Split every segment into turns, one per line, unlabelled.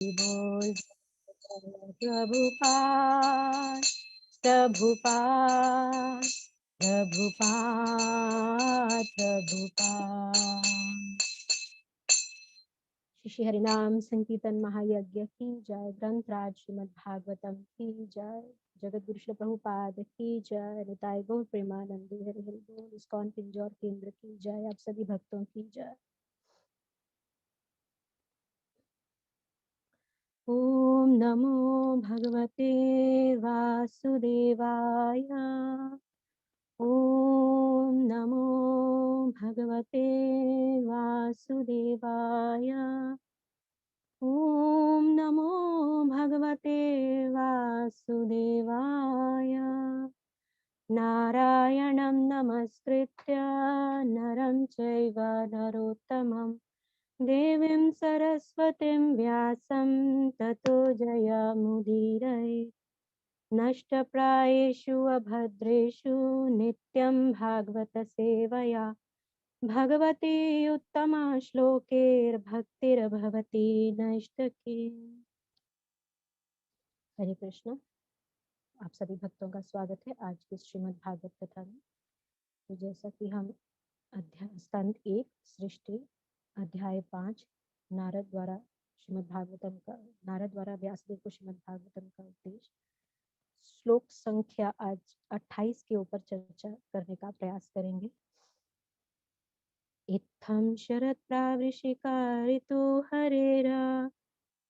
बोल प्रभुपाद प्रभुपाद प्रभुपाद प्रभुपाद। श्री हरिनाम संकीर्तन महायज्ञ की जय। ग्रंथराज श्रीमद् भागवतम की जय। जगत गुरु श्री प्रभुपाद की जय। निताय गौर प्रेमानंद हरि हरि बोल। इस्कॉन पिंजौर केंद्र की जय। आप सभी भक्तों की जय। ओम नमो भगवते वासुदेवाय। ओम नमो भगवते वासुदेवाय। ओम नमो भगवते वासुदेवाय। नारायणं नमस्कृत्य नरं चैव नरोत्तमं देवीं सरस्वतीं व्यासं ततो जयमुदीरये। नष्टप्रायेषु अभद्रेषु नित्यं भागवत सेवया भगवती उत्तमा श्लोकैर्भक्तिर्भवती नैष्ठकी। हरे कृष्ण। आप सभी भक्तों का स्वागत है आज की श्रीमद् भागवत कथा में। तो जैसा कि हम अध्याय स्कंद 1 सृष्टि अध्याय 5 नारद द्वारा व्यासदेव को श्रीमद् भागवतम का उपदेश, श्लोक संख्या आज 28 के ऊपर चर्चा करने का प्रयास करेंगे। इत्थं शरत् प्रावृषिका ऋतु हरेरा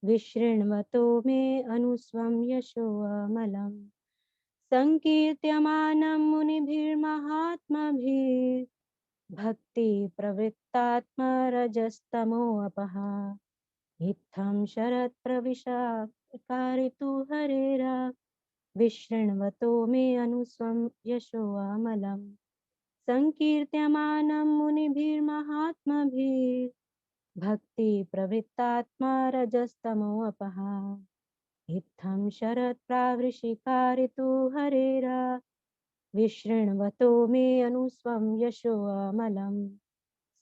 विशृण्वतो मे अनुस्वं यशो अमलम् संकीर्त्यमानं मुनिभिर्महात्मभिः भक्ति प्रवृत्तात्मरजस्तमोऽपः। इत्थं शरत् प्रविशाका ऋतु हरेरा विशृण्वतो मे अनुस्वं यशो अमलम् संकीर्त्यमानं मुनिभिर्महात्मभिः भक्ति प्रवृत्तात्मा रजस्तमोऽपः। इत्थं शरत् प्रावृषिका ऋतु हरेरा विशृण्वतो मे अनुस्वं यशो अमलम्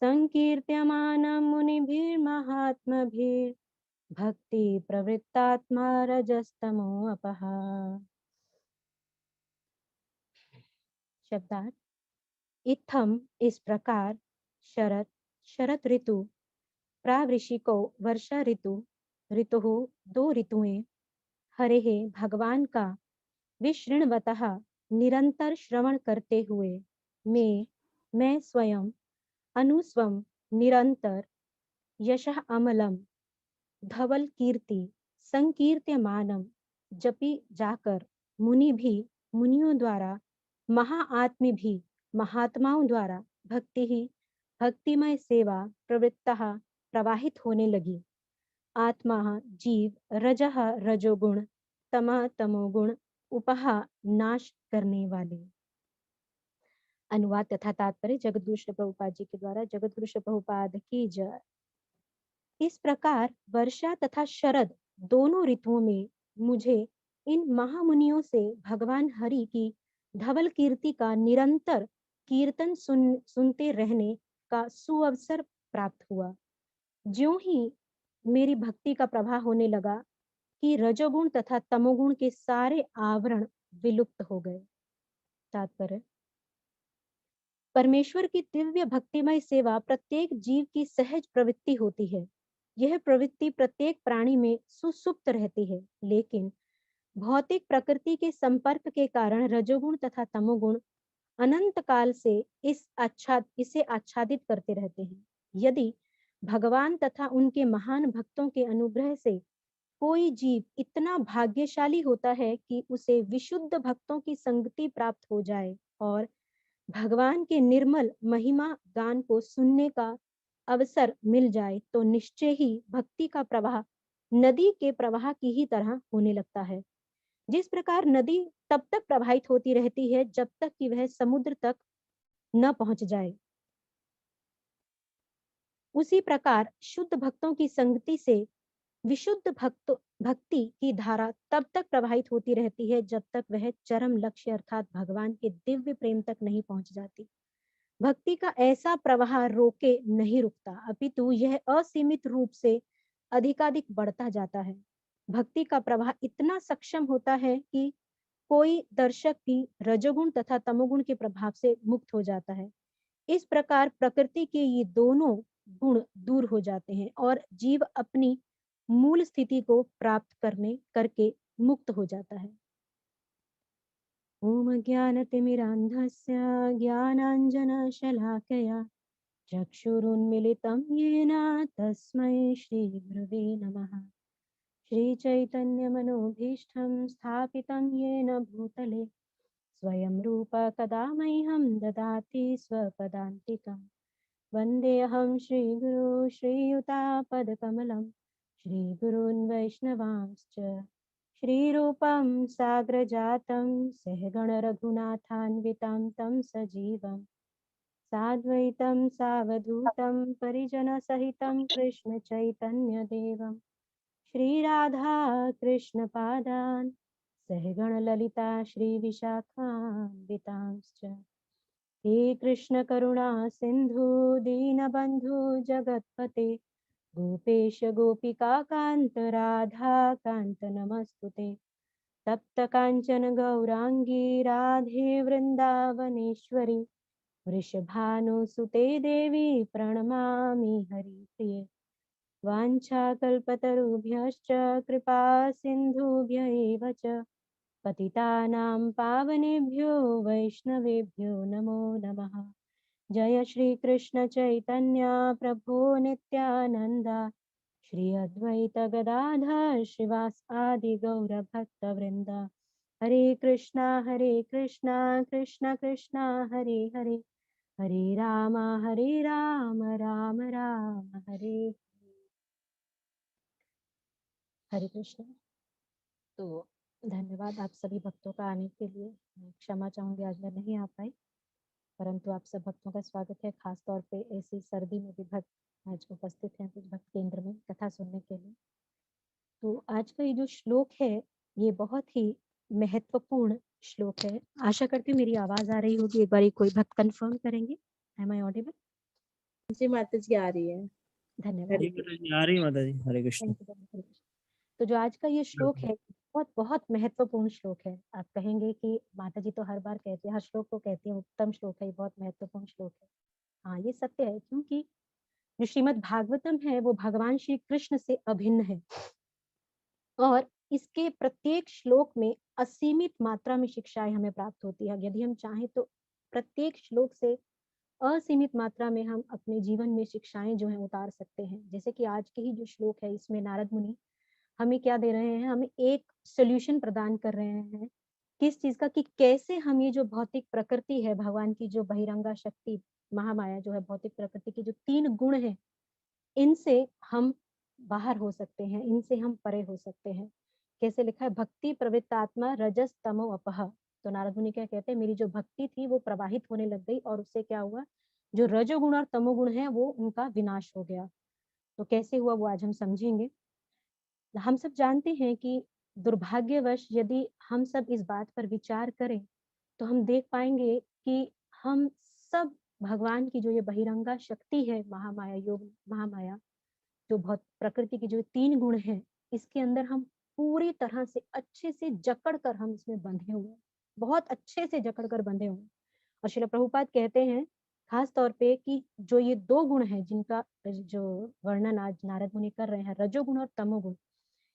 संकीर्त्यमानं मुनिभिर्महात्मभिः भक्ति प्रवृत्तात्मा रजस्तमोऽपः। शब्दार्थ। इत्थम इस प्रकार, शरत शरत ऋतु, प्रावृषिको वर्षा ऋतु, ऋतु दो ऋतुएं, हरे भगवान का, विशृण्वतः निरंतर श्रवण करते हुए, मैं स्वयं, अनुस्वम निरंतर, यशः अमलम धवल कीर्ति, संकीर्त्यमानम जपी जाकर, मुनि भी मुनियों द्वारा, महाआत्मी भी महात्माओं द्वारा, भक्ति ही भक्तिमय सेवा प्रवृत्तः प्रवाहित होने लगी। आत्मा जीव, रजः रजोगुण, तमः तमोगुण, उपः नाश करने वाले। अनुवाद तथा तात्पर्य जगत गुरु श्री प्रभुपाद जी के द्वारा। जगत गुरु श्री प्रभुपाद की जय। इस प्रकार वर्षा तथा शरद दोनों ऋतुओं में मुझे इन महामुनियों से भगवान हरि की धवल कीर्ति का निरंतर कीर्तन सुनते रहने का सुअवसर प्राप्त हुआ। ज्यों ही मेरी भक्ति का प्रवाह होने लगा कि रजोगुण तथा तमोगुण के सारे आवरण विलुप्त हो गए। तात्पर्य। परमेश्वर की दिव्य भक्तिमय सेवा प्रत्येक जीव की सहज प्रवृत्ति होती है। यह प्रवृत्ति प्रत्येक प्राणी में सुसुप्त रहती है, लेकिन भौतिक प्रकृति के संपर्क के कारण रजोगुण तथा तमोगुण अनंत काल से इसे आच्छादित करते रहते हैं। यदि भगवान तथा उनके महान भक्तों के अनुग्रह से कोई जीव इतना भाग्यशाली होता है कि उसे विशुद्ध भक्तों की संगति प्राप्त हो जाए और भगवान के निर्मल महिमा गान को सुनने का अवसर मिल जाए, तो निश्चय ही भक्ति का प्रवाह नदी के प्रवाह की ही तरह होने लगता है। जिस प्रकार नदी तब तक प्रवाहित होती रहती है जब तक कि वह समुद्र तक न पहुंच जाए, उसी प्रकार शुद्ध भक्तों की संगति से विशुद्ध भक्ति की धारा तब तक प्रवाहित होती रहती है जब तक वह चरम लक्ष्य अर्थात भगवान के दिव्य प्रेम तक नहीं पहुंच जाती। भक्ति का ऐसा प्रवाह रोके नहीं रुकता, अपितु यह असीमित रूप से अधिकाधिक बढ़ता जाता है। भक्ति का प्रवाह इतना सक्षम होता है कि कोई दर्शक भी रजोगुण तथा तमोगुण के प्रभाव से मुक्त हो जाता है। इस प्रकार प्रकृति के ये दोनों गुण दूर हो जाते हैं और जीव अपनी मूल स्थिति को प्राप्त करने करके मुक्त हो जाता है। ओम ज्ञानतिमिरान्धस्य ज्ञानाञ्जनशलाकया चक्षुरुन्मिलितं येन तस्मै श्रीगुरवे नमः। श्रीचैतन्यमनोभीष्टं स्थापितं येन भूतले स्वयं रूप कदा मह्यं ददाति स्वपदान्तिकम्। वन्देऽहं श्रीगुरो श्रीयुतापदकमलं श्रीगुरून् वैष्णवांश्च श्रीरूपं साग्रजातं सहगण रघुनाथान्वितं तं सजीवं साद्वैतं सावधूतं परिजनसहितं कृष्ण चैतन्यदेवं श्रीराधा कृष्णपादान् सहगण ललिता श्रीविशाखान्वितांश्च हे कृष्ण करुणा सिंधु दीनबंधु जगतपते गोपेश गोपिका कांत राधा कांत नमस्तुते तप्त कांचन गौरांगी राधे वृंदावनेश्वरी वृषभानुसुते देवी प्रणमामि हरिप्रिये वाञ्छाकल्पतरुभ्यश्च कृपा सिन्धुभ्य एव च पतितानां पावनेभ्यो वैष्णवेभ्यो नमो नमः। जय श्री कृष्ण चैतन्य प्रभु नित्यानंद श्री अद्वैत गदाधर श्रीवास आदि गौर भक्त वृंद। हरे कृष्णा कृष्णा कृष्णा हरे हरे हरे राम राम राम हरे हरे कृष्ण। तो धन्यवाद आप सभी भक्तों का आने के लिए। मैं क्षमा चाहूंगी आज मैं नहीं आ पाई, परंतु आप सब भक्तों का स्वागत है। खास तौर पे ऐसी सर्दी में भी भक्त आज उपस्थित हैं कुछ भक्त केंद्र में कथा सुनने के लिए। तो आज का ये जो श्लोक है ये बहुत ही महत्वपूर्ण श्लोक है। आशा करती हूँ मेरी आवाज आ रही होगी। एक बार कोई भक्त कंफर्म करेंगे। M I audible?
जी माता जी आ रही है।
धन्यवाद।
आ रही है माता जी। हरे कृष्ण।
तो जो आज का ये श्लोक है बहुत बहुत महत्वपूर्ण श्लोक है। आप कहेंगे कि माता जी तो हर बार कहती है, हर श्लोक को कहती है उत्तम श्लोक है, बहुत महत्वपूर्ण श्लोक है। हाँ ये सत्य है, क्योंकि जो श्रीमद् भागवतम है वो भगवान श्री कृष्ण से अभिन्न है और इसके प्रत्येक श्लोक में असीमित मात्रा में शिक्षाएं हमें प्राप्त होती है। यदि हम चाहें तो प्रत्येक श्लोक से असीमित मात्रा में हम अपने जीवन में शिक्षाएं जो है उतार सकते हैं। जैसे कि आज के ही जो श्लोक है इसमें नारद मुनि हमें क्या दे रहे हैं, हमें एक सोल्यूशन प्रदान कर रहे हैं किस चीज का, कि कैसे हम ये जो भौतिक प्रकृति है, भगवान की जो बहिरंगा शक्ति महामाया जो है, भौतिक प्रकृति के जो 3 गुण हैं इनसे हम बाहर हो सकते हैं, इनसे हम परे हो सकते हैं। कैसे लिखा है, भक्ति प्रवृत्तात्मा रजस तमो अपह। तो नारद मुनि क्या कहते हैं, मेरी जो भक्ति थी वो प्रवाहित होने लग गई और उससे क्या हुआ, जो रजोगुण और तमोगुण है वो उनका विनाश हो गया। तो कैसे हुआ वो आज हम समझेंगे। हम सब जानते हैं कि दुर्भाग्यवश यदि हम सब इस बात पर विचार करें तो हम देख पाएंगे कि हम सब भगवान की जो ये बहिरंगा शक्ति है, महामाया, योग महामाया, जो बहुत प्रकृति के जो 3 गुण हैं, इसके अंदर हम पूरी तरह से अच्छे से जकड़ कर हम इसमें बंधे हुए हैं, बहुत अच्छे से जकड़ कर बंधे हुए हैं। और श्रील प्रभुपाद कहते हैं खास तौर पे कि जो ये 2 गुण हैं जिनका जो वर्णन आज नारद मुनि कर रहे हैं, रजोगुण और तमोगुण,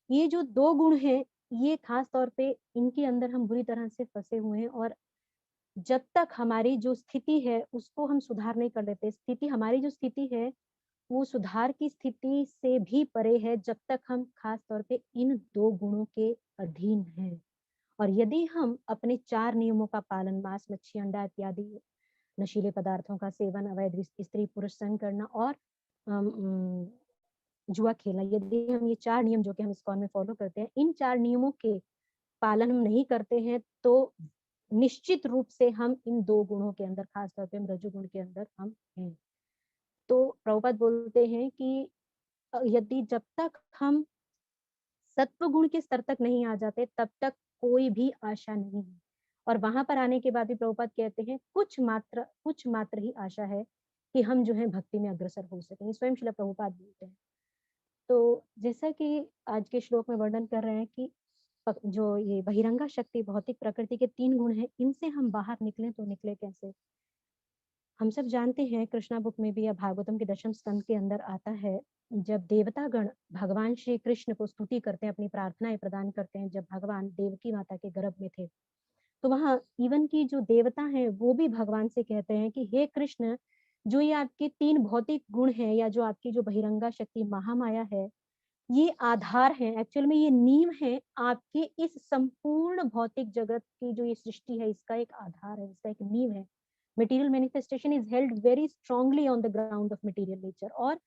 ये जो 2 गुण हैं ये खास तौर पे इनके अंदर हम बुरी तरह से फंसे हुए हैं। और जब तक हमारी जो स्थिति है उसको हम सुधार नहीं कर लेते, स्थिति हमारी जो स्थिति है वो सुधार की स्थिति से भी परे है जब तक हम खास तौर पे इन 2 गुणों के अधीन हैं। और यदि हम अपने 4 नियमों का पालन, मांस मच्छी अंडा इत्यादि नशीले पदार्थों का सेवन, अवैध स्त्री पुरुष संग करना और जुआ खेलना, यदि हम ये 4 नियम जो कि हम इस्कॉन में फॉलो करते हैं, इन 4 नियमों के पालन हम नहीं करते हैं तो निश्चित रूप से हम इन 2 गुणों के अंदर, खास तौर पे हम रजोगुण के अंदर हम हैं। तो प्रभुपाद बोलते हैं कि यदि जब तक हम सत्व गुण के स्तर तक नहीं आ जाते तब तक कोई भी आशा नहीं है। और वहां पर आने के बाद भी प्रभुपाद कहते हैं कुछ मात्र ही आशा है कि हम जो है भक्ति में अग्रसर हो सकें। स्वयं श्रील प्रभुपाद बोलते हैं। तो जैसा कि आज के श्लोक में वर्णन कर रहे हैं कि जो ये बहिरंगा शक्ति भौतिक प्रकृति के 3 गुण हैं, इनसे हम बाहर निकलें तो निकले कैसे? हम सब जानते हैं कृष्णा बुक में भी या भागवतम के दशम स्कंद के अंदर आता है, जब देवतागण भगवान श्री कृष्ण को स्तुति करते हैं, अपनी प्रार्थनाएं प्रदान करते हैं, जब भगवान देवकी माता के गर्भ में थे, तो वहाँ इवन की जो देवता हैं वो भी भगवान से कहते हैं कि हे कृष्ण, जो ये आपके 3 भौतिक गुण हैं या जो आपकी जो बहिरंगा शक्ति महामाया है, ये आधार है, एक्चुअल में ये नींव है आपके इस संपूर्ण भौतिक जगत की जो ये सृष्टि है, इसका एक आधार है, इसका एक नींव है। Material manifestation is held very strongly on the ground of material nature. और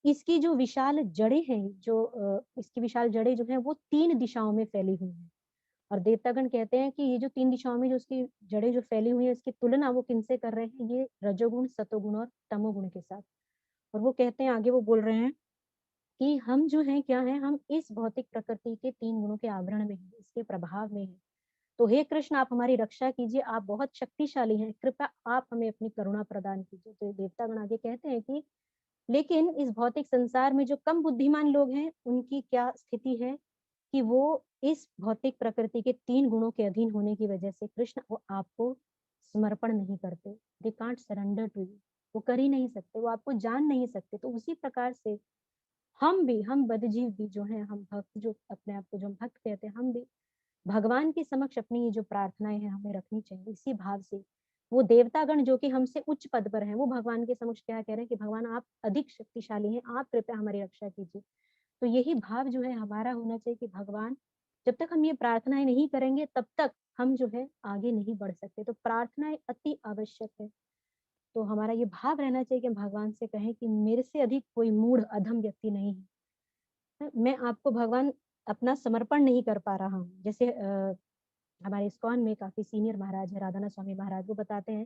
इसकी जो विशाल जड़ें हैं, जो इसकी विशाल जड़ें जो हैं वो 3 दिशाओं में फैली हुई हैं। और देवतागण कहते हैं कि ये जो 3 दिशाओं में जो उसकी जड़ें जो फैली हुई हैं, इसकी तुलना वो किनसे कर रहे हैं? ये रजोगुण, सतोगुण और तमोगुण के साथ। और वो कहते हैं, आगे वो बोल रहे हैं कि हम जो हैं क्या हैं? हम इस भौतिक प्रकृति के 3 गुणों के आवरण में हैं, इसके प्रभाव में हैं। तो हे कृष्ण, आप हमारी रक्षा कीजिए, आप बहुत शक्तिशाली हैं, कृपया आप हमें अपनी करुणा प्रदान कीजिए। तो ये देवतागण आगे कहते हैं कि लेकिन इस भौतिक संसार में जो कम बुद्धिमान लोग हैं, उनकी क्या स्थिति है कि वो इस भौतिक प्रकृति के 3 गुणों के अधीन होने की वजह से कृष्ण वो आपको समर्पण नहीं करते। They can't surrender to you. वो कर ही नहीं सकते, वो आपको जान नहीं सकते। तो उसी प्रकार से हम बद्धजीव भी जो हैं, हम भक्त जो अपने आप को जो हम भक्त कहते हैं, हम भी भगवान के समक्ष अपनी ये जो प्रार्थनाएं हैं हमें रखनी चाहिए इसी भाव से। वो देवतागण जो कि हमसे उच्च पद पर हैं, वो भगवान के समक्ष क्या कह रहे हैं कि भगवान आप अधिक शक्तिशाली हैं, आप कृपया हमारी रक्षा कीजिए। तो यही भाव जो है हमारा होना चाहिए कि भगवान, जब तक हम ये प्रार्थनाएं नहीं करेंगे तब तक हम जो है आगे नहीं बढ़ सकते। तो प्रार्थनाएं अति आवश्यक है। तो हमारा ये भाव रहना चाहिए कि हम भगवान से कहें कि मेरे से अधिक कोई मूढ़ अधम व्यक्ति नहीं है, मैं आपको भगवान अपना समर्पण नहीं कर पा रहा हूँ। जैसे हमारे इस्कॉन में काफी सीनियर महाराज है, राधानाथ स्वामी महाराज, वो बताते हैं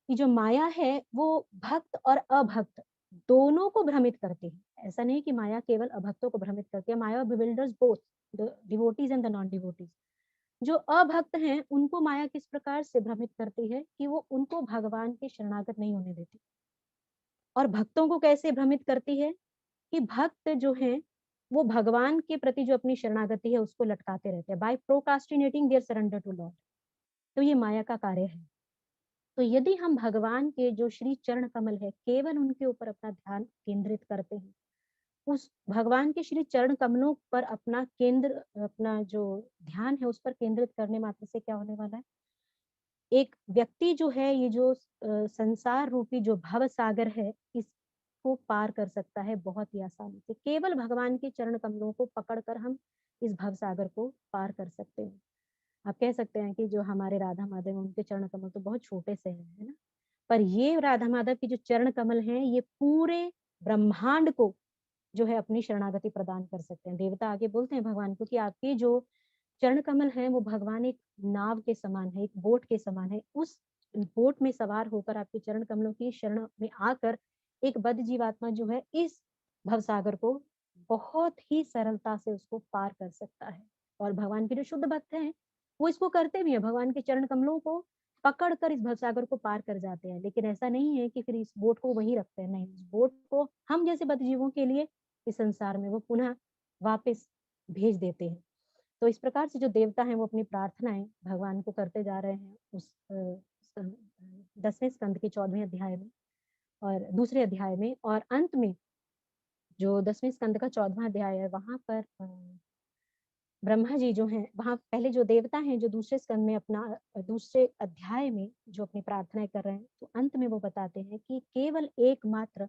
कि जो माया है वो भक्त और अभक्त दोनों को भ्रमित करती है। ऐसा नहीं कि माया केवल अभक्तों को भ्रमित करती है, maya bewilders both the devotees and the non devotees. जो अभक्त हैं उनको माया किस प्रकार से भ्रमित करती है कि वो उनको भगवान के शरणागत नहीं होने देती। और भक्तों को कैसे भ्रमित करती है कि भक्त जो हैं वो भगवान के प्रति जो अपनी शरणागति है उसको लटकाते रहते हैं, by procrastinating their surrender to Lord. तो ये माया का कार्य है। तो यदि हम भगवान के जो श्री चरण कमल है, केवल उनके ऊपर अपना ध्यान केंद्रित करते हैं, उस भगवान के श्री चरण कमलों पर अपना केंद्र, अपना जो ध्यान है उस पर केंद्रित करने मात्र से क्या होने वाला है? एक व्यक्ति जो है ये जो संसार रूपी जो भव सागर है, इसको पार कर सकता है बहुत ही आसानी से। केवल भगवान के चरण कमलों को पकड़कर हम इस भव सागर को पार कर सकते हैं। आप कह सकते हैं कि जो हमारे राधा माधव हैं, उनके चरण कमल तो बहुत छोटे से हैं, है ना? पर ये राधा माधव की जो चरण कमल हैं, ये पूरे ब्रह्मांड को जो है अपनी शरणागति प्रदान कर सकते हैं। देवता आगे बोलते हैं भगवान को कि आपके जो चरण कमल हैं वो भगवान एक नाव के समान है, एक बोट के समान है। उस बोट में सवार होकर आपके चरण कमलों की शरण में आकर एक बद्ध जीवात्मा जो है इस भवसागर को बहुत ही सरलता से उसको पार कर सकता है। और भगवान के जो शुद्ध भक्त हैं वो इसको करते भी हैं, भगवान के चरण कमलों को पकड़ कर इस भवसागर को पार कर जाते हैं। लेकिन ऐसा नहीं है कि फिर इस बोट को वहीं रखते हैं, नहीं, इस बोट को हम जैसे बद्ध जीवों के लिए इस संसार में वो पुनः वापस भेज देते हैं। तो इस प्रकार से जो देवता हैं वो अपनी प्रार्थनाएं भगवान को करते जा रहे हैं उस 10वें स्कंद के 14वें अध्याय में और दूसरे अध्याय में। और अंत में जो 10वें स्कंद का 14वां अध्याय है, वहां पर ब्रह्मा जी जो हैं, वहां पहले जो देवता हैं जो दूसरे स्कंद में अपना दूसरे अध्याय में जो अपनी प्रार्थनाएं कर रहे हैं, तो अंत में वो बताते हैं कि केवल एकमात्र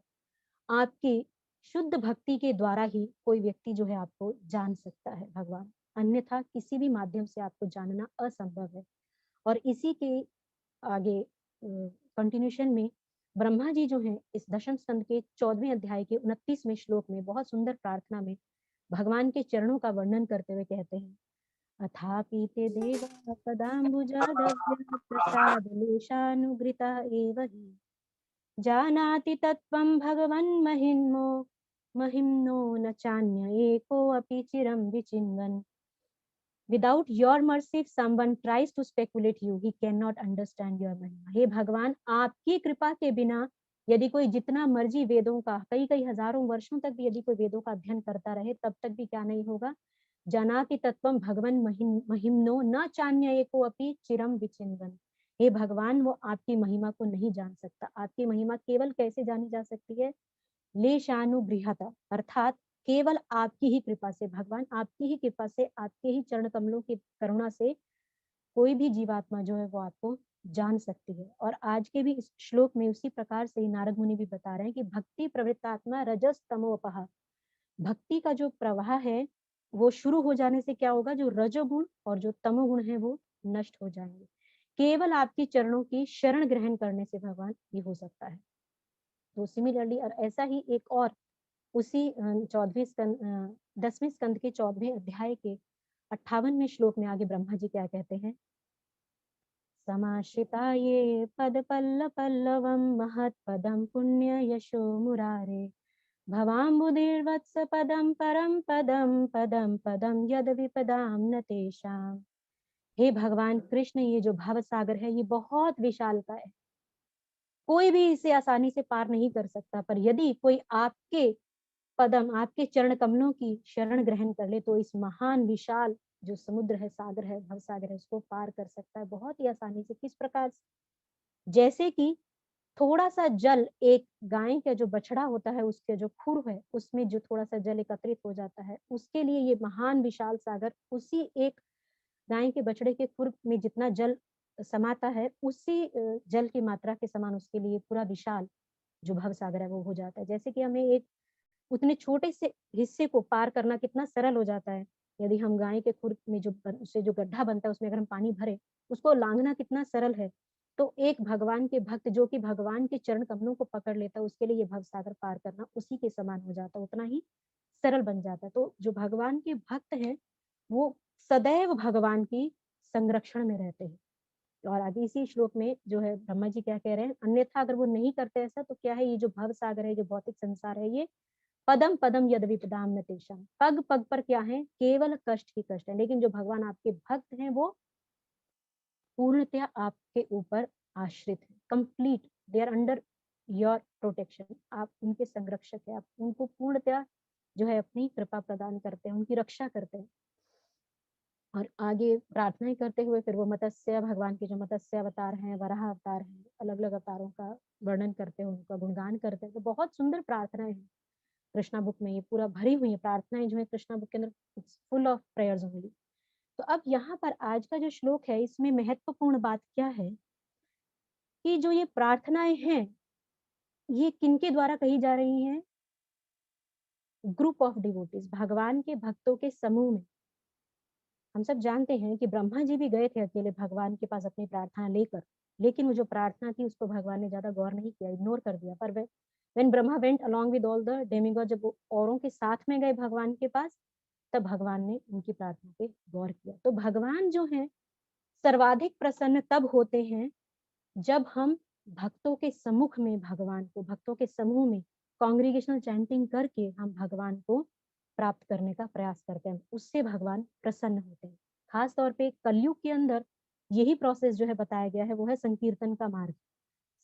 आपकी शुद्ध भक्ति के द्वारा ही कोई व्यक्ति जो है आपको जान सकता है भगवान, अन्यथा किसी भी माध्यम से आपको जानना असंभव है। और इसी के आगे कंटिन्यूशन में ब्रह्मा जी जो हैं इस दशम स्कंद के 14वें अध्याय के 29वें श्लोक में बहुत सुंदर प्रार्थना में भगवान के चरणों का वर्णन करते हुए कहते हैं, अथापि ते देवा पदाम्बुजादव्य प्रसादलेशानुगृता एव हि जानाति तत्त्वं भगवन्महिम्नो महिम्नो न चान्य एकोऽपि चिरं विचिन्वन्। Without your mercy, if someone tries to speculate you, he cannot understand your महिमा। हे भगवान, आपकी कृपा के बिना यदि कोई जितना मर्जी वेदों का कई कई हजारों वर्षों तक भी यदि कोई वेदों का अध्ययन करता रहे तब तक भी क्या नहीं होगा, जानाति तत्वम भगवन महिम्नो न चान्य एको अपि चिरम विचिन्वन। हे भगवान, वो आपकी महिमा को नहीं जान सकता। आपकी महिमा केवल कैसे जानी जा सकती है? लेशानुगृहता, अर्थात केवल आपकी ही कृपा से। भगवान आपकी ही कृपा से, आपके ही चरण कमलों की करुणा से कोई भी जीवात्मा जो है वो आपको जान सकती है। और आज के भी इस श्लोक में उसी प्रकार से नारद मुनि भी बता रहे हैं कि भक्ति प्रवृत्तात्मा रजस तमोपहा, भक्ति का जो प्रवाह है वो शुरू हो जाने से क्या होगा, जो रजोगुण और जो तमोगुण है वो नष्ट हो जाएंगे। केवल आपकी चरणों की शरण ग्रहण करने से भगवान ये हो सकता है। तो सिमिलरली और ऐसा ही एक और उसी 10वें स्कंद के 14वें अध्याय के 58वें श्लोक में आगे ब्रह्मा जी क्या कहते हैं, समाश्रिता ये पद पल्लवम महत्पदम पुण्य यशो मुरारे भवाम्बुधिर्वत्स पदम परम पदम पदम पदम यद विपदाम न तेषाम। हे भगवान कृष्ण, ये जो भव सागर है ये बहुत विशाल का है, कोई भी इसे आसानी से पार नहीं कर सकता। पर यदि कोई आपके पदम, आपके चरण कमलों की शरण ग्रहण कर ले तो इस महान विशाल जो समुद्र है, सागर है, भव सागर है, उसको पार कर सकता है बहुत ही आसानी से। किस प्रकार से? जैसे कि थोड़ा सा जल, एक गाय का जो बछड़ा होता है उसके जो खुर है उसमें जो थोड़ा सा जल एकत्रित हो जाता है, उसके लिए ये महान विशाल सागर उसी एक गाय के बछड़े के खुर में जितना जल समाता है उसी जल की मात्रा के समान उसके लिए पूरा विशाल जो भव सागर है वो हो जाता है। जैसे कि हमें एक उतने छोटे से हिस्से को पार करना कितना सरल हो जाता है, यदि हम गाय के खुर में जो उससे जो गड्ढा बनता है उसमें अगर हम पानी भरे, उसको लांघना कितना सरल है। तो एक भगवान के भक्त जो कि भगवान के चरण कमलों को पकड़ लेता है उसके लिए ये भव सागर पार करना उसी के समान हो जाता है, उतना ही सरल बन जाता है। तो जो भगवान के भक्त हैं वो सदैव भगवान की संरक्षण में रहते हैं। और आगे इसी श्लोक में जो है ब्रह्मा जी क्या कह रहे हैं, अन्यथा अगर वो नहीं करते ऐसा तो क्या है, ये जो भव सागर है, जो भौतिक संसार है, ये पदम पदम यद विपदाम न तेषाम, पग पग पर क्या है, केवल कष्ट ही कष्ट है। लेकिन जो भगवान आपके भक्त हैं वो पूर्णतया आपके ऊपर आश्रित है, complete, they are under your protection. आप उनके संरक्षक है, आप उनको पूर्णतया जो है अपनी कृपा प्रदान करते हैं, उनकी रक्षा करते हैं। और आगे प्रार्थनाएं करते हुए फिर वो मत्स्य, भगवान के जो मत्स्य अवतार हैं, वराह अवतार हैं, अलग अलग अवतारों का वर्णन करते हैं, उनका गुणगान करते हैं। तो बहुत सुंदर प्रार्थनाएं हैं कृष्णा बुक में, ये पूरा भरी हुई है प्रार्थनाएं जो है कृष्णा बुक के अंदर, it's full of prayers only. तो अब यहाँ पर आज का जो श्लोक है इसमें महत्वपूर्ण बात क्या है कि जो ये प्रार्थनाएं हैं ये किनके द्वारा कही जा रही हैं, ग्रुप ऑफ डिवोटीज, भगवान के भक्तों के समूह में। हम सब जानते हैं कि ब्रह्मा जी भी गए थे अकेले भगवान के पास अपनी प्रार्थना लेकर, लेकिन वो जो प्रार्थना थी उसको भगवान ने ज्यादा गौर नहीं किया, इग्नोर कर दिया। पर when Brahma went along with all the demigod, जब वो औरों के साथ में गए भगवान के पास, तब भगवान ने उनकी प्रार्थना पे गौर किया। तो भगवान जो है सर्वाधिक प्रसन्न तब होते हैं जब हम भक्तों के सम्मुख में भगवान को, भक्तों के समूह में कॉन्ग्रीगेशनल चैंटिंग करके हम भगवान को प्राप्त करने का प्रयास करते हैं, उससे भगवान प्रसन्न होते हैं। खास तौर पे कलयुग के अंदर यही प्रोसेस जो है बताया गया है, वो है संकीर्तन का मार्ग,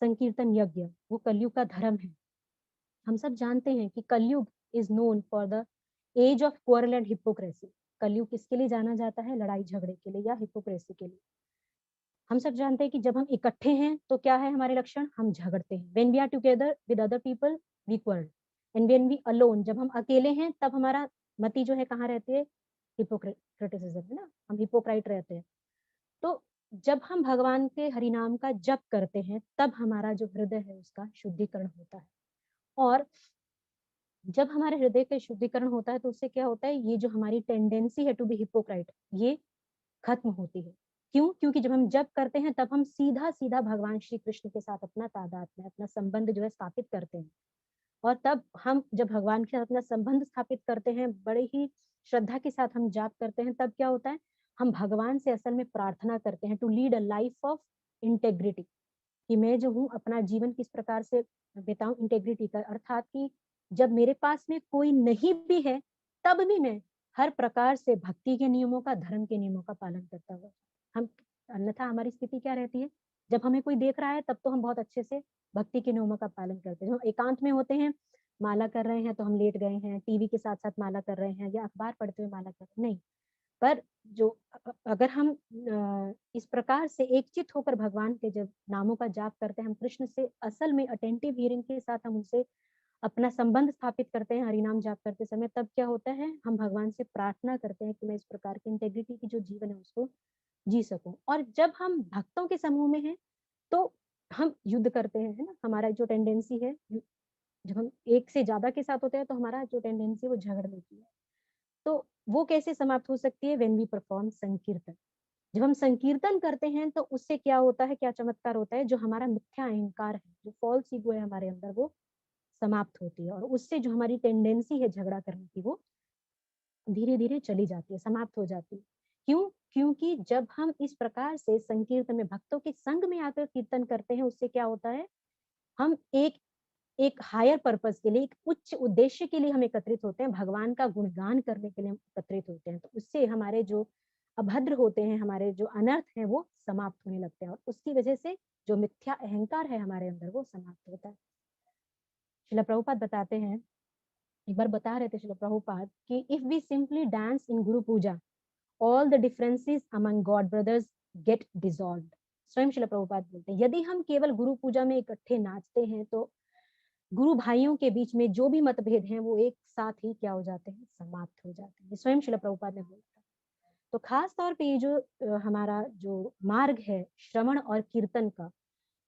संकीर्तन यज्ञ, वो कलयुग का धर्म है। हम सब जानते हैं कि Kaliyug is known for the age of quarrel and hypocrisy. Kaliyug किसके लिए जाना जाता है, लड़ाई झगड़े के लिए या हिपोक्रेसी के लिए। हम सब जानते हैं कि जब हम इकट्ठे हैं तो क्या है हमारे लक्षण, हम झगड़ते हैं। When we are together with other people we quarrel, and when we alone, जब हम अकेले हैं तब हमारा मति जो है कहाँ रहती है, हिपोक्रेटिसिज्म, है ना, हम हिपोक्राइट रहते हैं। तो जब हम भगवान के हरिनाम का जप करते हैं तब हमारा जो हृदय है उसका शुद्धिकरण होता है। और जब हमारे हृदय का शुद्धिकरण होता है तो उससे क्या होता है, ये जो हमारी टेंडेंसी है टू बी हिपोक्राइट ये खत्म होती है। क्यों? क्योंकि जब हम जप करते हैं तब हम सीधा सीधा भगवान श्री कृष्ण के साथ अपना तादात्म्य, अपना संबंध जो है स्थापित करते हैं। और तब हम जब भगवान के साथ अपना संबंध स्थापित करते हैं, बड़े ही श्रद्धा के साथ हम जाप करते हैं, तब क्या होता है, हम भगवान से असल में प्रार्थना करते हैं to lead a life of integrity, कि मैं जो हूँ अपना जीवन किस प्रकार से बिताऊं इंटेग्रिटी का, अर्थात कि जब मेरे पास में कोई नहीं भी है तब भी मैं हर प्रकार से भक्ति के नियमों का, धर्म के नियमों का पालन करता हुआ हम, अन्यथा हमारी स्थिति क्या रहती है, जब हमें कोई देख रहा है तब तो हम बहुत अच्छे से भक्ति के नियमों का पालन करते हैं। जब हम एकांत में होते हैं, माला कर रहे हैं तो हम लेट गए हैं, टीवी के साथ-साथ माला कर रहे हैं या अखबार पढ़ते हुए माला कर रहे हैं, नहीं। पर जो अगर हम इस प्रकार से एकचित्त होकर भगवान के जब नामों का जाप करते हैं, हम कृष्ण से असल में अटेंटिव हियरिंग के साथ हम उनसे अपना संबंध स्थापित करते हैं हरिनाम जाप करते समय, तब क्या होता है, हम भगवान से प्रार्थना करते हैं कि मैं इस प्रकार की इंटेग्रिटी की जो जीवन है उसको जी सकूं। और जब हम भक्तों के समूह में हैं तो हम युद्ध करते हैं, है ना? हमारा जो टेंडेंसी है, जब हम एक से ज्यादा के साथ होते हैं तो हमारा जो टेंडेंसी है वो झगड़ने की है। तो वो कैसे समाप्त हो सकती है? व्हेन वी परफॉर्म संकीर्तन। जब हम संकीर्तन करते हैं तो उससे क्या होता है, क्या चमत्कार होता है, जो हमारा मिथ्या अहंकार है, जो फॉल्स ईगो है हमारे अंदर, वो समाप्त होती है और उससे जो हमारी टेंडेंसी है झगड़ा करने की, वो धीरे-धीरे चली जाती है, समाप्त हो जाती है। क्यों? क्योंकि जब हम इस प्रकार से संकीर्तन में भक्तों के संग में आकर कीर्तन करते हैं, उससे क्या होता है, हम एक एक हायर पर्पस के लिए, एक उच्च उद्देश्य के लिए हम एकत्रित होते हैं, भगवान का गुणगान करने के लिए हम एकत्रित होते हैं। तो उससे हमारे जो अभद्र होते हैं, हमारे जो अनर्थ हैं, वो समाप्त होने लगते हैं और उसकी वजह से जो मिथ्या अहंकार है हमारे अंदर, वो समाप्त होता है। श्रील प्रभुपाद बताते हैं, एक बार बता रहे थे श्रील प्रभुपाद कि if we simply dance in guru puja, all the differences among god brothers get dissolved. स्वयं श्रील प्रभुपाद बोलते हैं, यदि हम केवल गुरु पूजा में इकट्ठे नाचते हैं तो गुरु भाइयों के बीच में जो भी मतभेद हैं वो एक साथ ही क्या हो जाते हैं, समाप्त हो जाते हैं। ये स्वयं श्रील प्रभुपाद ने बोला था। तो खास तौर पे ये जो हमारा जो मार्ग है श्रवण और कीर्तन का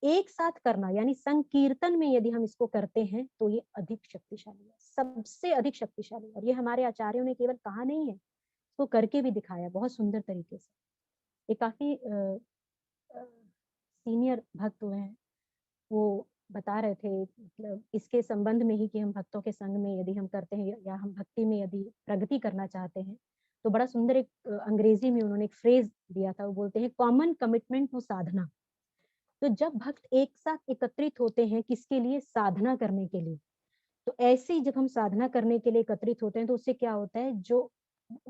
एक साथ करना, यानी संकीर्तन में यदि हम इसको करते हैं तो ये अधिक शक्तिशाली है, सबसे अधिक शक्तिशाली। और ये हमारे आचार्यों ने केवल कहा नहीं है, इसको करके भी दिखाया बहुत सुंदर तरीके से। ये काफी सीनियर भक्त हुए हैं, वो बता रहे थे मतलब इसके संबंध में ही कि हम भक्तों के संग में यदि हम करते हैं या हम भक्ति में यदि प्रगति करना चाहते हैं, तो बड़ा सुंदर एक अंग्रेजी में उन्होंने एक फ्रेज दिया था, वो बोलते हैं कॉमन कमिटमेंट टू साधना। तो जब भक्त एक साथ एकत्रित होते हैं किसके लिए, साधना करने के लिए, तो ऐसे ही जब हम साधना करने के लिए एकत्रित होते हैं तो उससे क्या होता है, जो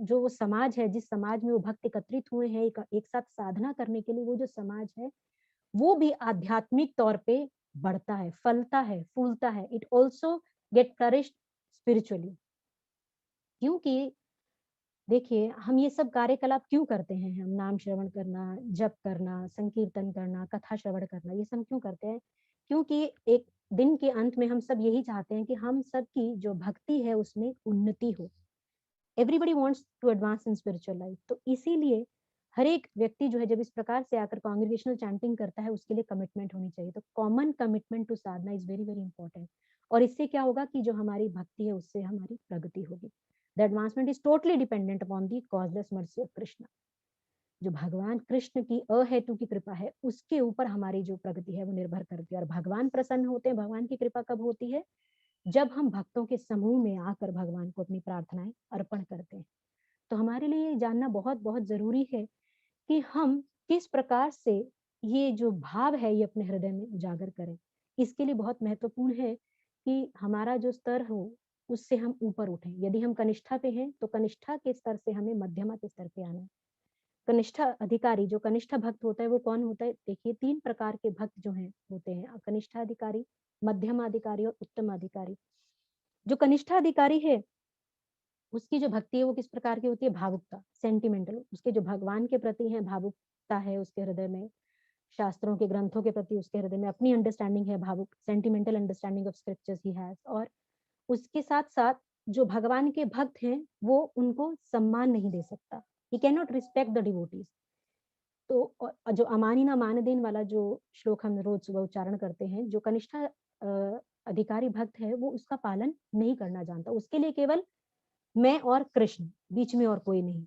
जो वो समाज है, जिस समाज में वो भक्त एकत्रित हुए हैं एक साथ साधना करने के लिए, वो जो समाज है वो भी आध्यात्मिक तौर पे बढ़ता है, फलता है, फूलता है। It also get flourished spiritually. क्योंकि देखिए हम ये सब कार्यकलाप क्यों करते हैं, हम नाम श्रवण करना, जप करना, संकीर्तन करना, कथा श्रवण करना, ये सब क्यों करते हैं? क्योंकि एक दिन के अंत में हम सब यही चाहते हैं कि हम सबकी जो भक्ति है उसमें उन्नति हो। Everybody wants to advance in spiritual life. तो इसीलिए हर एक व्यक्ति जो है जब इस प्रकार से आकर कांग्रेगेशनल चैंटिंग करता है उसके लिए कमिटमेंट होनी चाहिए। तो common commitment to sadhana is very very important. और इससे क्या होगा कि जो हमारी भक्ति है उससे हमारी प्रगति होगी। The advancement is totally dependent upon the causeless mercy of Krishna. जो भगवान कृष्ण की अहेतु की कृपा है उसके ऊपर हमारी जो प्रगति है वो निर्भर करती है। और भगवान प्रसन्न होते हैं, भगवान की कृपा कब होती है, जब हम भक्तों के समूह में आकर भगवान को अपनी प्रार्थनाएं अर्पण करते हैं। तो हमारे लिए ये जानना बहुत बहुत जरूरी है कि हम किस प्रकार से ये जो भाव है ये अपने हृदय में उजागर करें। इसके लिए बहुत महत्वपूर्ण है कि हमारा जो स्तर हो उससे हम ऊपर उठें। यदि हम कनिष्ठा पे हैं तो कनिष्ठा के स्तर से हमें मध्यमा के स्तर पे आना है। कनिष्ठा अधिकारी, जो कनिष्ठा भक्त होता है वो कौन होता है? देखिए 3 प्रकार के भक्त जो हैं होते हैं, कनिष्ठा अधिकारी, मध्यमा अधिकारी और उत्तम अधिकारी। जो कनिष्ठा अधिकारी है उसकी जो भक्ति है वो किस प्रकार की होती है? भावुकता, सेंटिमेंटल। उसके जो भगवान के प्रति है भावुकता है उसके हृदय में, शास्त्रों के ग्रंथों के प्रति उसके हृदय में अपनी अंडरस्टैंडिंग है, भावुक, sentimental understanding of scriptures he has. और उसके साथ साथ जो भगवान के भक्त हैं वो उनको सम्मान नहीं दे सकता, he can not respect the devotees. तो जो अमानी ना मान देन वाला जो श्लोक हम रोज सुबह उच्चारण करते हैं, जो कनिष्ठा अधिकारी भक्त है वो उसका पालन नहीं करना जानता, उसके लिए केवल मैं और कृष्ण, बीच में और कोई नहीं।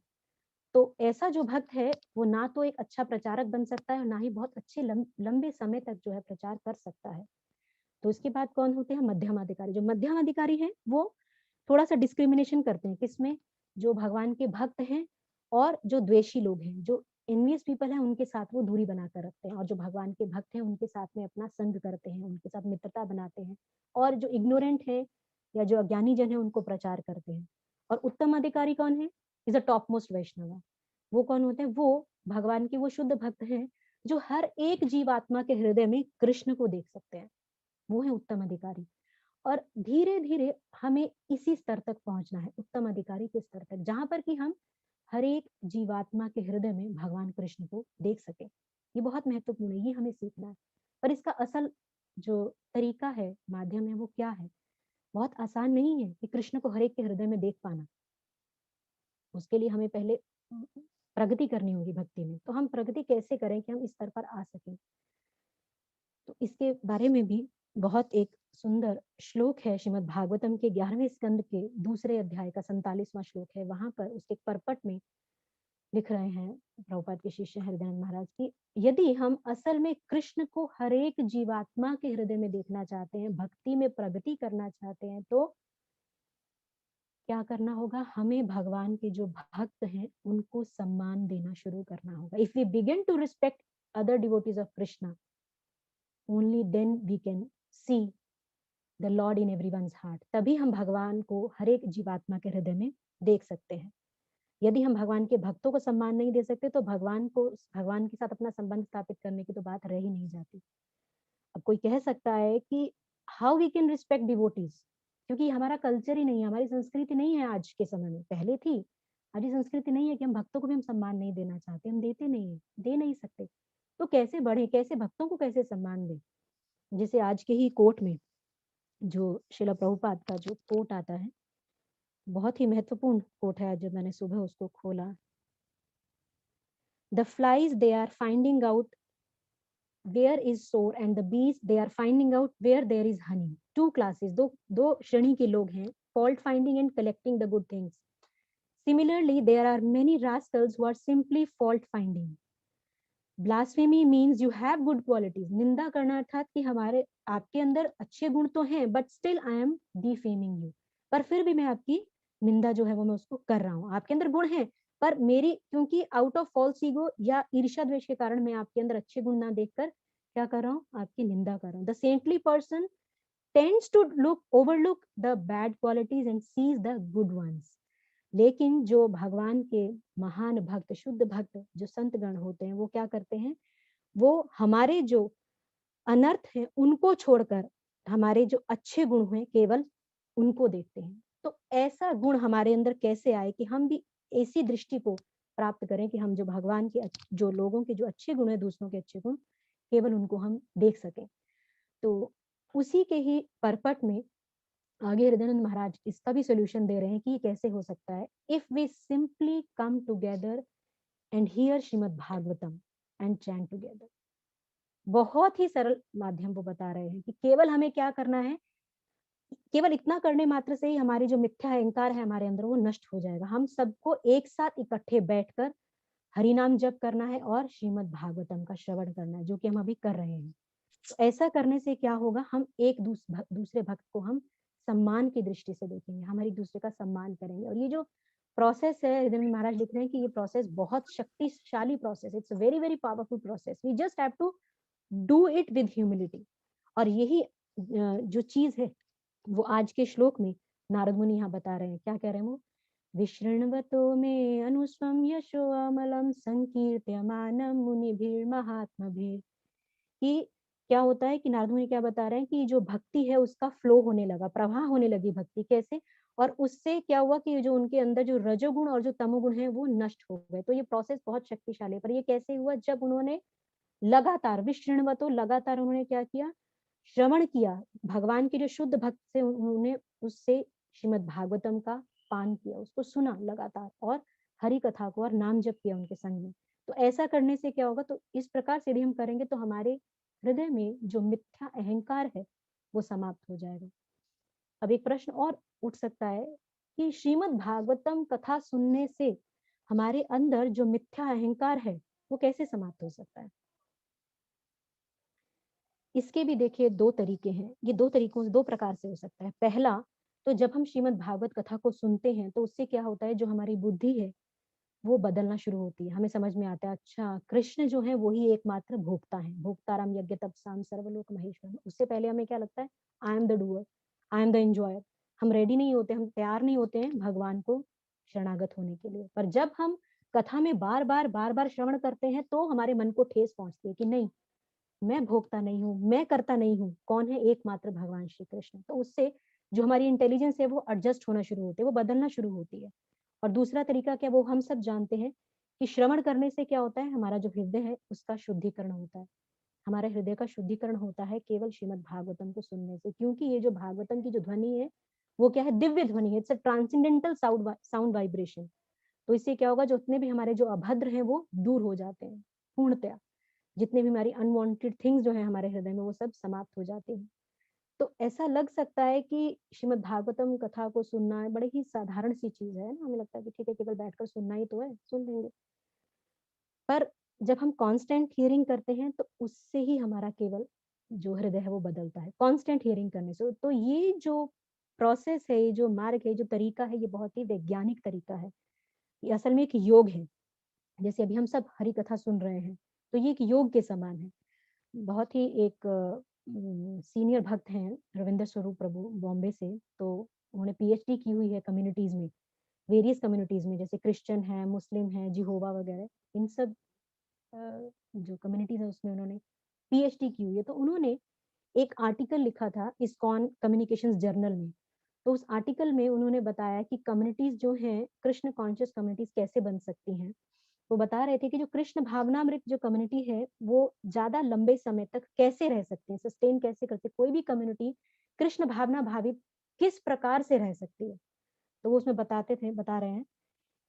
तो ऐसा जो भक्त है वो ना तो एक अच्छा प्रचारक बन सकता है और ना ही बहुत अच्छे लंबे समय तक जो है प्रचार कर सकता है। तो इसके बाद कौन होते हैं? मध्यम अधिकारी। जो मध्यम अधिकारी है वो थोड़ा सा डिस्क्रिमिनेशन करते हैं, किसमें? जो भगवान के भक्त हैं और जो द्वेषी लोग हैं, जो एनवियस पीपल हैं उनके साथ वो दूरी बनाकर रखते हैं, और जो भगवान के भक्त हैं उनके साथ में अपना संग करते हैं, उनके साथ मित्रता बनाते हैं, और जो इग्नोरेंट है या जो अज्ञानी जन है उनको प्रचार करते हैं। और उत्तम अधिकारी कौन है? इज अ टॉप मोस्ट वैष्णव। वो कौन होते हैं? वो भगवान के वो शुद्ध भक्त हैं जो हर एक जीवात्मा के हृदय में कृष्ण को देख सकते हैं, वो है उत्तम अधिकारी। और धीरे धीरे हमें इसी स्तर तक पहुंचना है, उत्तम अधिकारी के स्तर तक, जहां पर कि हम हर एक जीवात्मा के हृदय में भगवान कृष्ण को देख सके। ये बहुत महत्वपूर्ण है, ये हमें सीखना है। पर इसका असल जो तरीका है, माध्यम है, वो क्या है? बहुत आसान नहीं है कि कृष्ण को हर एक के हृदय में देख पाना। उसके लिए हमें पहले प्रगति करनी होगी भक्ति में। तो हम प्रगति कैसे करें कि हम इस स्तर पर आ सकें? तो इसके बारे में भी बहुत एक सुंदर श्लोक है श्रीमद् भागवतम के 11वें स्कंद के दूसरे अध्याय का 47वां श्लोक है। वहां पर उसके परपट में लिख रहे हैं प्रभुपाद के शिष्य हरिदयानंद महाराज की, यदि हम असल में कृष्ण को हर एक जीवात्मा के हृदय में देखना चाहते हैं, भक्ति में प्रगति करना चाहते हैं, तो क्या करना होगा? हमें भगवान के जो भक्त हैं उनको सम्मान देना शुरू करना होगा। If we begin to respect other devotees of Krishna, only then we can see the Lord in everyone's heart. तभी हम भगवान को हर एक जीवात्मा के हृदय में देख सकते हैं। यदि हम भगवान के भक्तों को सम्मान नहीं दे सकते, तो भगवान के साथ अपना संबंध स्थापित करने की तो बात रह ही नहीं जाती। अब कोई कह सकता है कि how we can respect devotees, क्योंकि हमारा कल्चर ही नहीं है, हमारी संस्कृति नहीं है आज के समय में। पहले थी, हमारी संस्कृति नहीं है कि हम भक्तों को भी हम सम्मान नहीं देना चाहते, हम देते नहीं है, दे नहीं सकते। तो कैसे बढ़े, कैसे भक्तों को कैसे सम्मान दें? जैसे आज के ही कोट में जो शिला प्रभुपाद का जो कोट आता है, बहुत ही महत्वपूर्ण कोट है। जब मैंने सुबह उसको खोला, the flies they are finding out where is soar and the bees they are finding out where there is honey. Two classes, दो श्रेणी के लोग हैं, fault finding and collecting the good things. Similarly, there are many rascals who are simply fault finding. Blasphemy means you have good qualities. निंदा करना अर्थात कि हमारे आपके अंदर अच्छे गुण तो हैं, but still I am defaming you. पर फिर भी मैं आपकी निंदा जो है वो मैं उसको कर रहा हूँ। आपके अंदर गुण हैं, पर मेरी क्योंकि आउट ऑफ फॉल्स ईगो या ईर्ष्या द्वेष के कारण मैं आपके अंदर अच्छे गुण ना देखकर क्या कर रहा हूँ? आपकी निंदा कर रहा हूँ। The saintly person tends to overlook the bad qualities and sees the good ones. लेकिन जो भगवान के महान भक्त, शुद्ध भक्त, जो संत गण होते हैं, वो क्या करते हैं? वो हमारे जो अनर्थ है उनको छोड़कर हमारे जो अच्छे गुण हैं केवल उनको देखते हैं। तो ऐसा गुण हमारे अंदर कैसे आए कि हम भी ऐसी दृष्टि को प्राप्त करें कि हम जो भगवान के जो लोगों के जो अच्छे गुण है, दूसरों के अच्छे गुण, केवल उनको हम देख सकें। तो उसी के ही परपट में आगे हृदयानंद महाराज इसका भी सोल्यूशन दे रहे हैं कि ये कैसे हो सकता है। If we simply come together and hear Shrimad Bhagavatam and chant together. बहुत ही सरल माध्यम वो बता रहे हैं कि केवल हमें क्या करना है, केवल इतना करने मात्र से ही हमारी जो मिथ्या अहंकार है हमारे अंदर वो नष्ट हो जाएगा। हम सबको एक साथ इकट्ठे बैठकर हरि नाम जप करना है और श्रीमद् भागवतम का श्रवण करना है, जो कि हम अभी कर रहे हैं। तो ऐसा करने से क्या होगा? हम एक दूसरे भक्त को हम सम्मान की दृष्टि से देखेंगे, हम एक दूसरे का सम्मान करेंगे। और ये जो प्रोसेस है, हृदयानंद महाराज लिख रहे हैं कि ये प्रोसेस बहुत शक्तिशाली process, it's very very powerful process. We just have to do it with humility. और यही जो चीज है वो आज के श्लोक में नारद मुनि यहाँ बता रहे हैं। क्या कह रहे हैं वो? विशृण्वतो मे अनुस्वम यशो अमलम संकीर्त्यमानम मुनिभिर महात्मभिर। कि क्या होता है कि नारद मुनि क्या बता रहे हैं कि जो भक्ति है उसका फ्लो होने लगा, प्रवाह होने लगी भक्ति। कैसे? और उससे क्या हुआ कि जो उनके अंदर जो रजोगुण और जो तमोगुण है वो नष्ट हो गए। तो ये प्रोसेस बहुत शक्तिशाली है। पर ये कैसे हुआ? जब उन्होंने लगातार विशृण्वतो, लगातार उन्होंने क्या किया? श्रवण किया। भगवान के जो शुद्ध भक्त से उन्होंने उससे श्रीमद् भागवतम का पान किया, उसको सुना लगातार, और हरि कथा को और नाम जप किया उनके संग में। तो ऐसा करने से क्या होगा? तो इस प्रकार से यदि हम करेंगे तो हमारे हृदय में जो मिथ्या अहंकार है वो समाप्त हो जाएगा। अब एक प्रश्न और उठ सकता है कि श्रीमद् भागवतम कथा सुनने से हमारे अंदर जो मिथ्या अहंकार है वो कैसे समाप्त हो सकता है? इसके भी देखिए दो तरीके हैं। ये दो तरीकों से, दो प्रकार से हो सकता है। पहला, तो जब हम श्रीमद् भागवत कथा को सुनते हैं तो उससे क्या होता है? जो हमारी बुद्धि है वो बदलना शुरू होती है। हमें समझ में आता है, अच्छा कृष्ण जो है वही एकमात्र भोक्ता है, भोक्ताराम यज्ञ तपसाम सर्वलोक महेश्वरम। उससे पहले हमें क्या लगता है? I am the doer, I am the enjoyer. हम रेडी नहीं होते, हम तैयार नहीं होते हैं भगवान को शरणागत होने के लिए। पर जब हम कथा में बार बार श्रवण करते हैं तो हमारे मन को ठेस पहुंचती है कि नहीं, मैं भोगता नहीं हूँ, मैं करता नहीं हूँ, कौन है? एकमात्र भगवान श्री कृष्ण। तो उससे जो हमारी इंटेलिजेंस है वो एडजस्ट होना शुरू होती है, वो बदलना शुरू होती है। और दूसरा तरीका क्या, वो हम सब जानते हैं कि श्रवण करने से क्या होता है, हमारा जो हृदय है उसका शुद्धिकरण होता है। हमारे हृदय का शुद्धिकरण होता है केवल श्रीमद् भागवतम को सुनने से, क्योंकि ये जो भागवतम की जो ध्वनि है वो क्या है, दिव्य ध्वनि है, it's a transcendental sound vibration. तो इससे क्या होगा, जो उतने भी हमारे जो अभद्र हैं वो दूर हो जाते हैं पूर्णतया। जितने भी हमारी अनवांटेड थिंग्स जो है हमारे हृदय में वो सब समाप्त हो जाती हैं। तो ऐसा लग सकता है कि श्रीमद् भागवतम कथा को सुनना बड़े ही साधारण सी चीज है ना, हमें लगता है कि ठीक है, केवल बैठकर सुनना ही तो है, सुन लेंगे। पर जब हम कांस्टेंट हियरिंग करते हैं तो उससे ही हमारा केवल जो हृदय है वो बदलता है, कांस्टेंट हियरिंग करने से। तो ये जो प्रोसेस है, ये जो मार्ग है, जो तरीका है, ये बहुत ही वैज्ञानिक तरीका है। ये असल में एक योग है। जैसे अभी हम सब हरि कथा सुन रहे हैं तो ये एक योग के समान है। बहुत ही एक सीनियर भक्त हैं रविंद्र स्वरूप प्रभु बॉम्बे से, तो उन्होंने पीएचडी की हुई है कम्युनिटीज में, वेरियस कम्युनिटीज में, जैसे क्रिश्चियन है, मुस्लिम है, जिहोवा वगैरह, इन सब जो कम्युनिटीज है उसमें उन्होंने पीएचडी की हुई है। तो उन्होंने एक आर्टिकल लिखा था इस्कॉन कम्युनिकेशंस जर्नल में। तो उस आर्टिकल में उन्होंने बताया कि कम्युनिटीज जो हैं, कृष्ण कॉन्शियस कम्युनिटीज कैसे बन सकती हैं। वो बता रहे थे कि जो कृष्ण भावनामृत जो कम्युनिटी है वो ज्यादा लंबे समय तक कैसे रह सकते हैं, सस्टेन कैसे करते, कोई भी कम्युनिटी कृष्ण भावना भावित किस प्रकार से रह सकती है। तो वो उसमें बता रहे हैं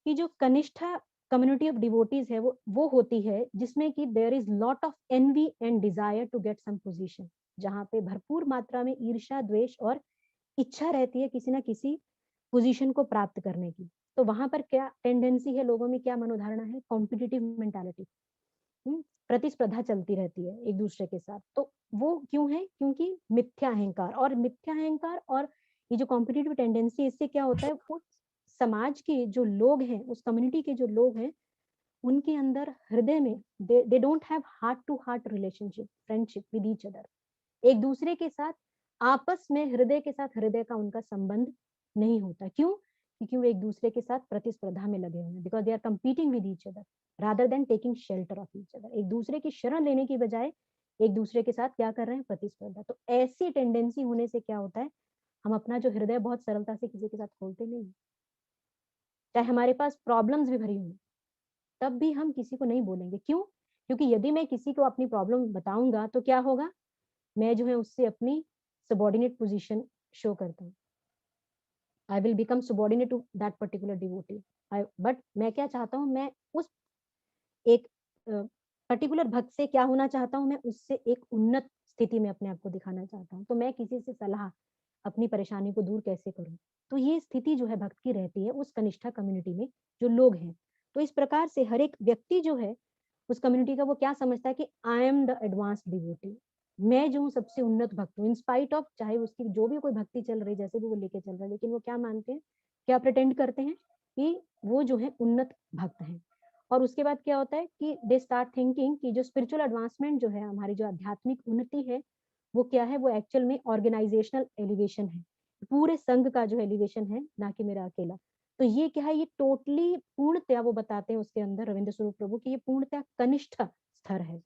कि जो कनिष्ठा कम्युनिटी ऑफ डिवोटीज है वो होती है जिसमें कि there is lot of envy and desire to get some position, जहाँ पे भरपूर मात्रा में ईर्ष्या, द्वेष और इच्छा रहती है किसी ना किसी पोजीशन को प्राप्त करने की। तो वहां पर क्या टेंडेंसी है लोगों में, क्या मनोधारणा है, कॉम्पिटिटिव मेंटालिटी, प्रतिस्पर्धा चलती रहती है एक दूसरे के साथ। तो वो क्यों है, क्योंकि मिथ्या अहंकार, और ये जो कॉम्पिटिटिव टेंडेंसी, इससे क्या होता है, वो समाज के जो लोग हैं, उस कम्युनिटी के जो लोग हैं, उनके अंदर हृदय में they don't have heart to heart relationship, friendship with each other. एक दूसरे के साथ आपस में हृदय के साथ हृदय का उनका संबंध नहीं होता। क्यों? क्योंकि वो एक दूसरे के साथ प्रतिस्पर्धा में लगे हुए हैं, because they are competing with each other rather than taking shelter of each other. एक दूसरे की शरण लेने की बजाय एक दूसरे के साथ क्या कर रहे हैं, प्रतिस्पर्धा। तो ऐसी टेंडेंसी होने से क्या होता है, हम अपना जो हृदय बहुत सरलता से किसी के साथ खोलते नहीं, चाहे हमारे पास प्रॉब्लम्स भी भरी हुई, तब भी हम किसी को नहीं बोलेंगे। क्यों? क्योंकि यदि मैं किसी को अपनी प्रॉब्लम बताऊंगा तो क्या होगा, मैं जो है उससे अपनी सबॉर्डिनेट पोजीशन शो करता हूँ। I will become subordinate to that particular devotee. But मैं क्या चाहता हूँ, मैं उस एक पर्टिकुलर भक्त से क्या होना चाहता हूँ, मैं उससे एक उन्नत स्थिति में अपने आप को दिखाना चाहता हूँ। तो मैं किसी से सलाह, अपनी परेशानी को दूर कैसे करूँ, तो ये स्थिति जो है भक्त की रहती है उस कनिष्ठा कम्युनिटी में जो लोग हैं। तो इस प्रकार से हर एक व्यक्ति जो है उस कम्युनिटी का, वो क्या समझता है कि I am the advanced devotee, मैं जो हूँ सबसे उन्नत भक्त हूँ, इन स्पाइट ऑफ चाहे उसकी जो भी कोई भक्ति चल रही, जैसे भी वो लेके चल रहा है, लेकिन वो क्या मानते हैं, क्या प्रिटेंड करते हैं कि वो जो है उन्नत भक्त हैं। और उसके बाद क्या होता है कि दे स्टार्ट थिंकिंग कि जो स्पिरिचुअल एडवांसमेंट जो है, हमारी जो आध्यात्मिक उन्नति है, वो क्या है, वो एक्चुअल में ऑर्गेनाइजेशनल एलिवेशन है, पूरे संघ का जो एलिवेशन है, ना कि मेरा अकेला। तो ये क्या है, ये टोटली पूर्णतया, वो बताते हैं उसके अंदर रविंद्र स्वरूप प्रभु की, ये पूर्णतया कनिष्ठ स्तर है।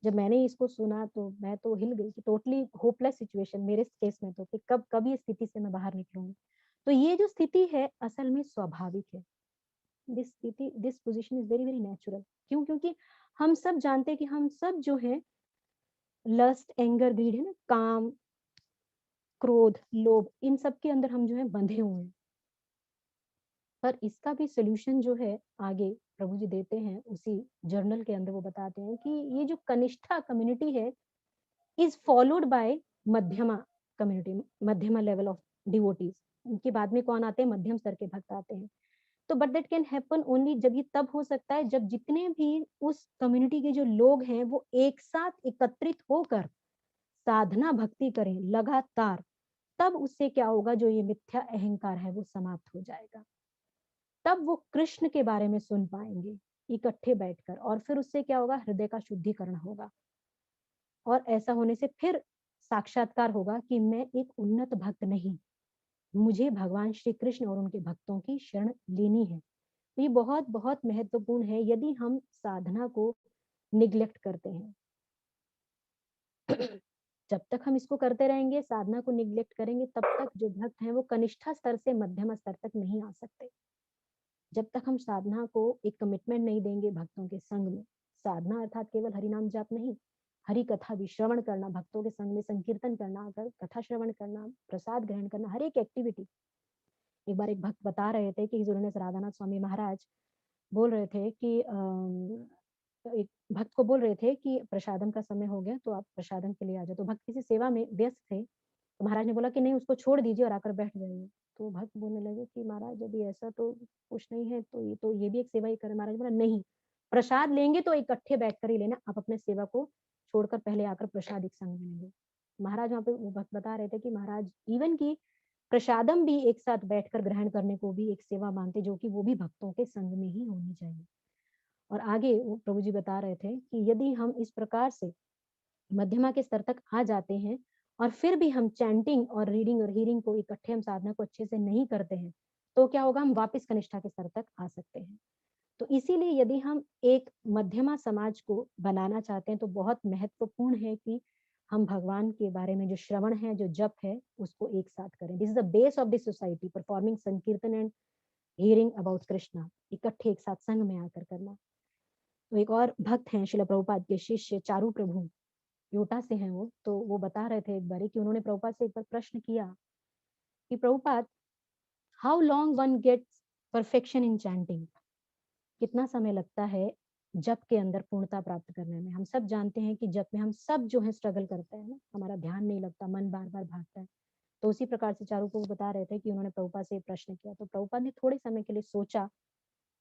जब मैंने इसको सुना तो मैं तो हिल गई कि टोटली होपलेस सिचुएशन मेरे केस में, तो कि कब ये स्थिति से मैं बाहर निकलूंगी। तो ये जो स्थिति है असल में स्वाभाविक है। This position is very very natural. क्यों? क्योंकि हम सब जानते हैं कि हम सब जो है लस्ट, एंगर, ग्रीड है ना, काम, क्रोध, लोभ, इन सब के अंदर हम जो है बंधे हुए हैं। पर इसका भी सोल्यूशन जो है आगे प्रभु जी देते हैं उसी जर्नल के अंदर। वो बताते हैं कि ये जो कनिष्ठा कम्युनिटी है इज फॉलोड बाय मध्यमा कम्युनिटी, मध्यमा लेवल ऑफ डिवोटीज। उनके बाद में कौन आते हैं, मध्यम स्तर के भक्त आते हैं। तो but that can happen only, जब ये तब हो सकता है जब जितने भी उस कम्युनिटी के जो लोग हैं वो एक साथ एकत्रित होकर साधना भक्ति करें लगातार। तब उससे क्या होगा, जो ये मिथ्या अहंकार है वो समाप्त हो जाएगा। तब वो कृष्ण के बारे में सुन पाएंगे इकट्ठे बैठकर, और फिर उससे क्या होगा, हृदय का शुद्धिकरण होगा। और ऐसा होने से फिर साक्षात्कार होगा कि मैं एक उन्नत भक्त नहीं, मुझे भगवान श्री कृष्ण और उनके भक्तों की शरण लेनी है, तो ये बहुत बहुत महत्वपूर्ण है यदि हम साधना को निग्लेक्ट करते हैं। जब तक हम इसको करते रहेंगे, साधना को निग्लेक्ट करेंगे, तब तक जो भक्त हैं वो कनिष्ठ स्तर से मध्यम स्तर तक नहीं आ सकते। जब तक हम साधना को एक कमिटमेंट नहीं देंगे भक्तों के संग में, साधना अर्थात केवल हरि नाम जाप नहीं, हरि कथा भी श्रवण करना, भक्तों के संग में संकीर्तन करना, अगर कथा श्रवण करना, प्रसाद ग्रहण करना, हर एक एक्टिविटी। एक बार एक भक्त बता रहे थे कि हिजूर राधानाथ स्वामी महाराज बोल रहे थे कि एक भक्त को बोल रहे थे कि प्रसादम का समय हो गया तो आप प्रसादम के लिए आ जाओ। तो भक्त किसी सेवा में व्यस्त थे, तो महाराज ने बोला कि नहीं, उसको छोड़ दीजिए और आकर बैठ जाइए। तो भक्त बोलने लगे कि महाराज यदि ऐसा तो कुछ नहीं है तो ये भी एक सेवा ही करे। महाराज बोला नहीं, प्रसाद लेंगे तो इकट्ठे बैठकर ही लेना, आप अपने सेवा को छोड़कर पहले आकर प्रसाद एक संग में लेंगे। महाराज वहाँ पे वो भक्त बता रहे थे कि महाराज इवन की प्रसादम भी एक साथ बैठकर ग्रहण करने को भी एक सेवा मानते, जो कि वो भी भक्तों के संग में ही होनी चाहिए। और आगे वो प्रभु जी बता रहे थे कि यदि हम इस प्रकार से मध्यमा के स्तर तक आ जाते हैं और फिर भी हम चैंटिंग और रीडिंग और हीरिंग को इकट्ठे हम साधना को अच्छे से नहीं करते हैं, तो क्या होगा, हम वापस कनिष्ठा के स्तर तक आ सकते हैं। तो इसीलिए यदि हम एक मध्यमा समाज को बनाना चाहते हैं तो बहुत महत्वपूर्ण है कि हम भगवान के बारे में जो श्रवण है, जो जप है, उसको एक साथ करें। This is the base of this society, performing संकीर्तन एंड हियरिंग अबाउट कृष्णा, इकट्ठे एक साथ संग में आकर करना। तो एक और भक्त हैं शिला प्रभुपाद के शिष्य चारू प्रभु, योटा से हैं वो, तो वो बता रहे थे एक बारी कि उन्होंने प्रभुपाद से एक बार प्रश्न किया कि Prabhupada, how long one gets perfection in chanting, कितना समय लगता है जप के अंदर पूर्णता प्राप्त करने में। हम सब जानते हैं कि जप में हम सब जो है स्ट्रगल करते हैं ना, हमारा ध्यान नहीं लगता, मन बार बार भागता है। तो उसी प्रकार से चारू को बता रहे थे कि उन्होंने प्रभुपाद से प्रश्न किया, तो प्रभुपाद ने थोड़े समय के लिए सोचा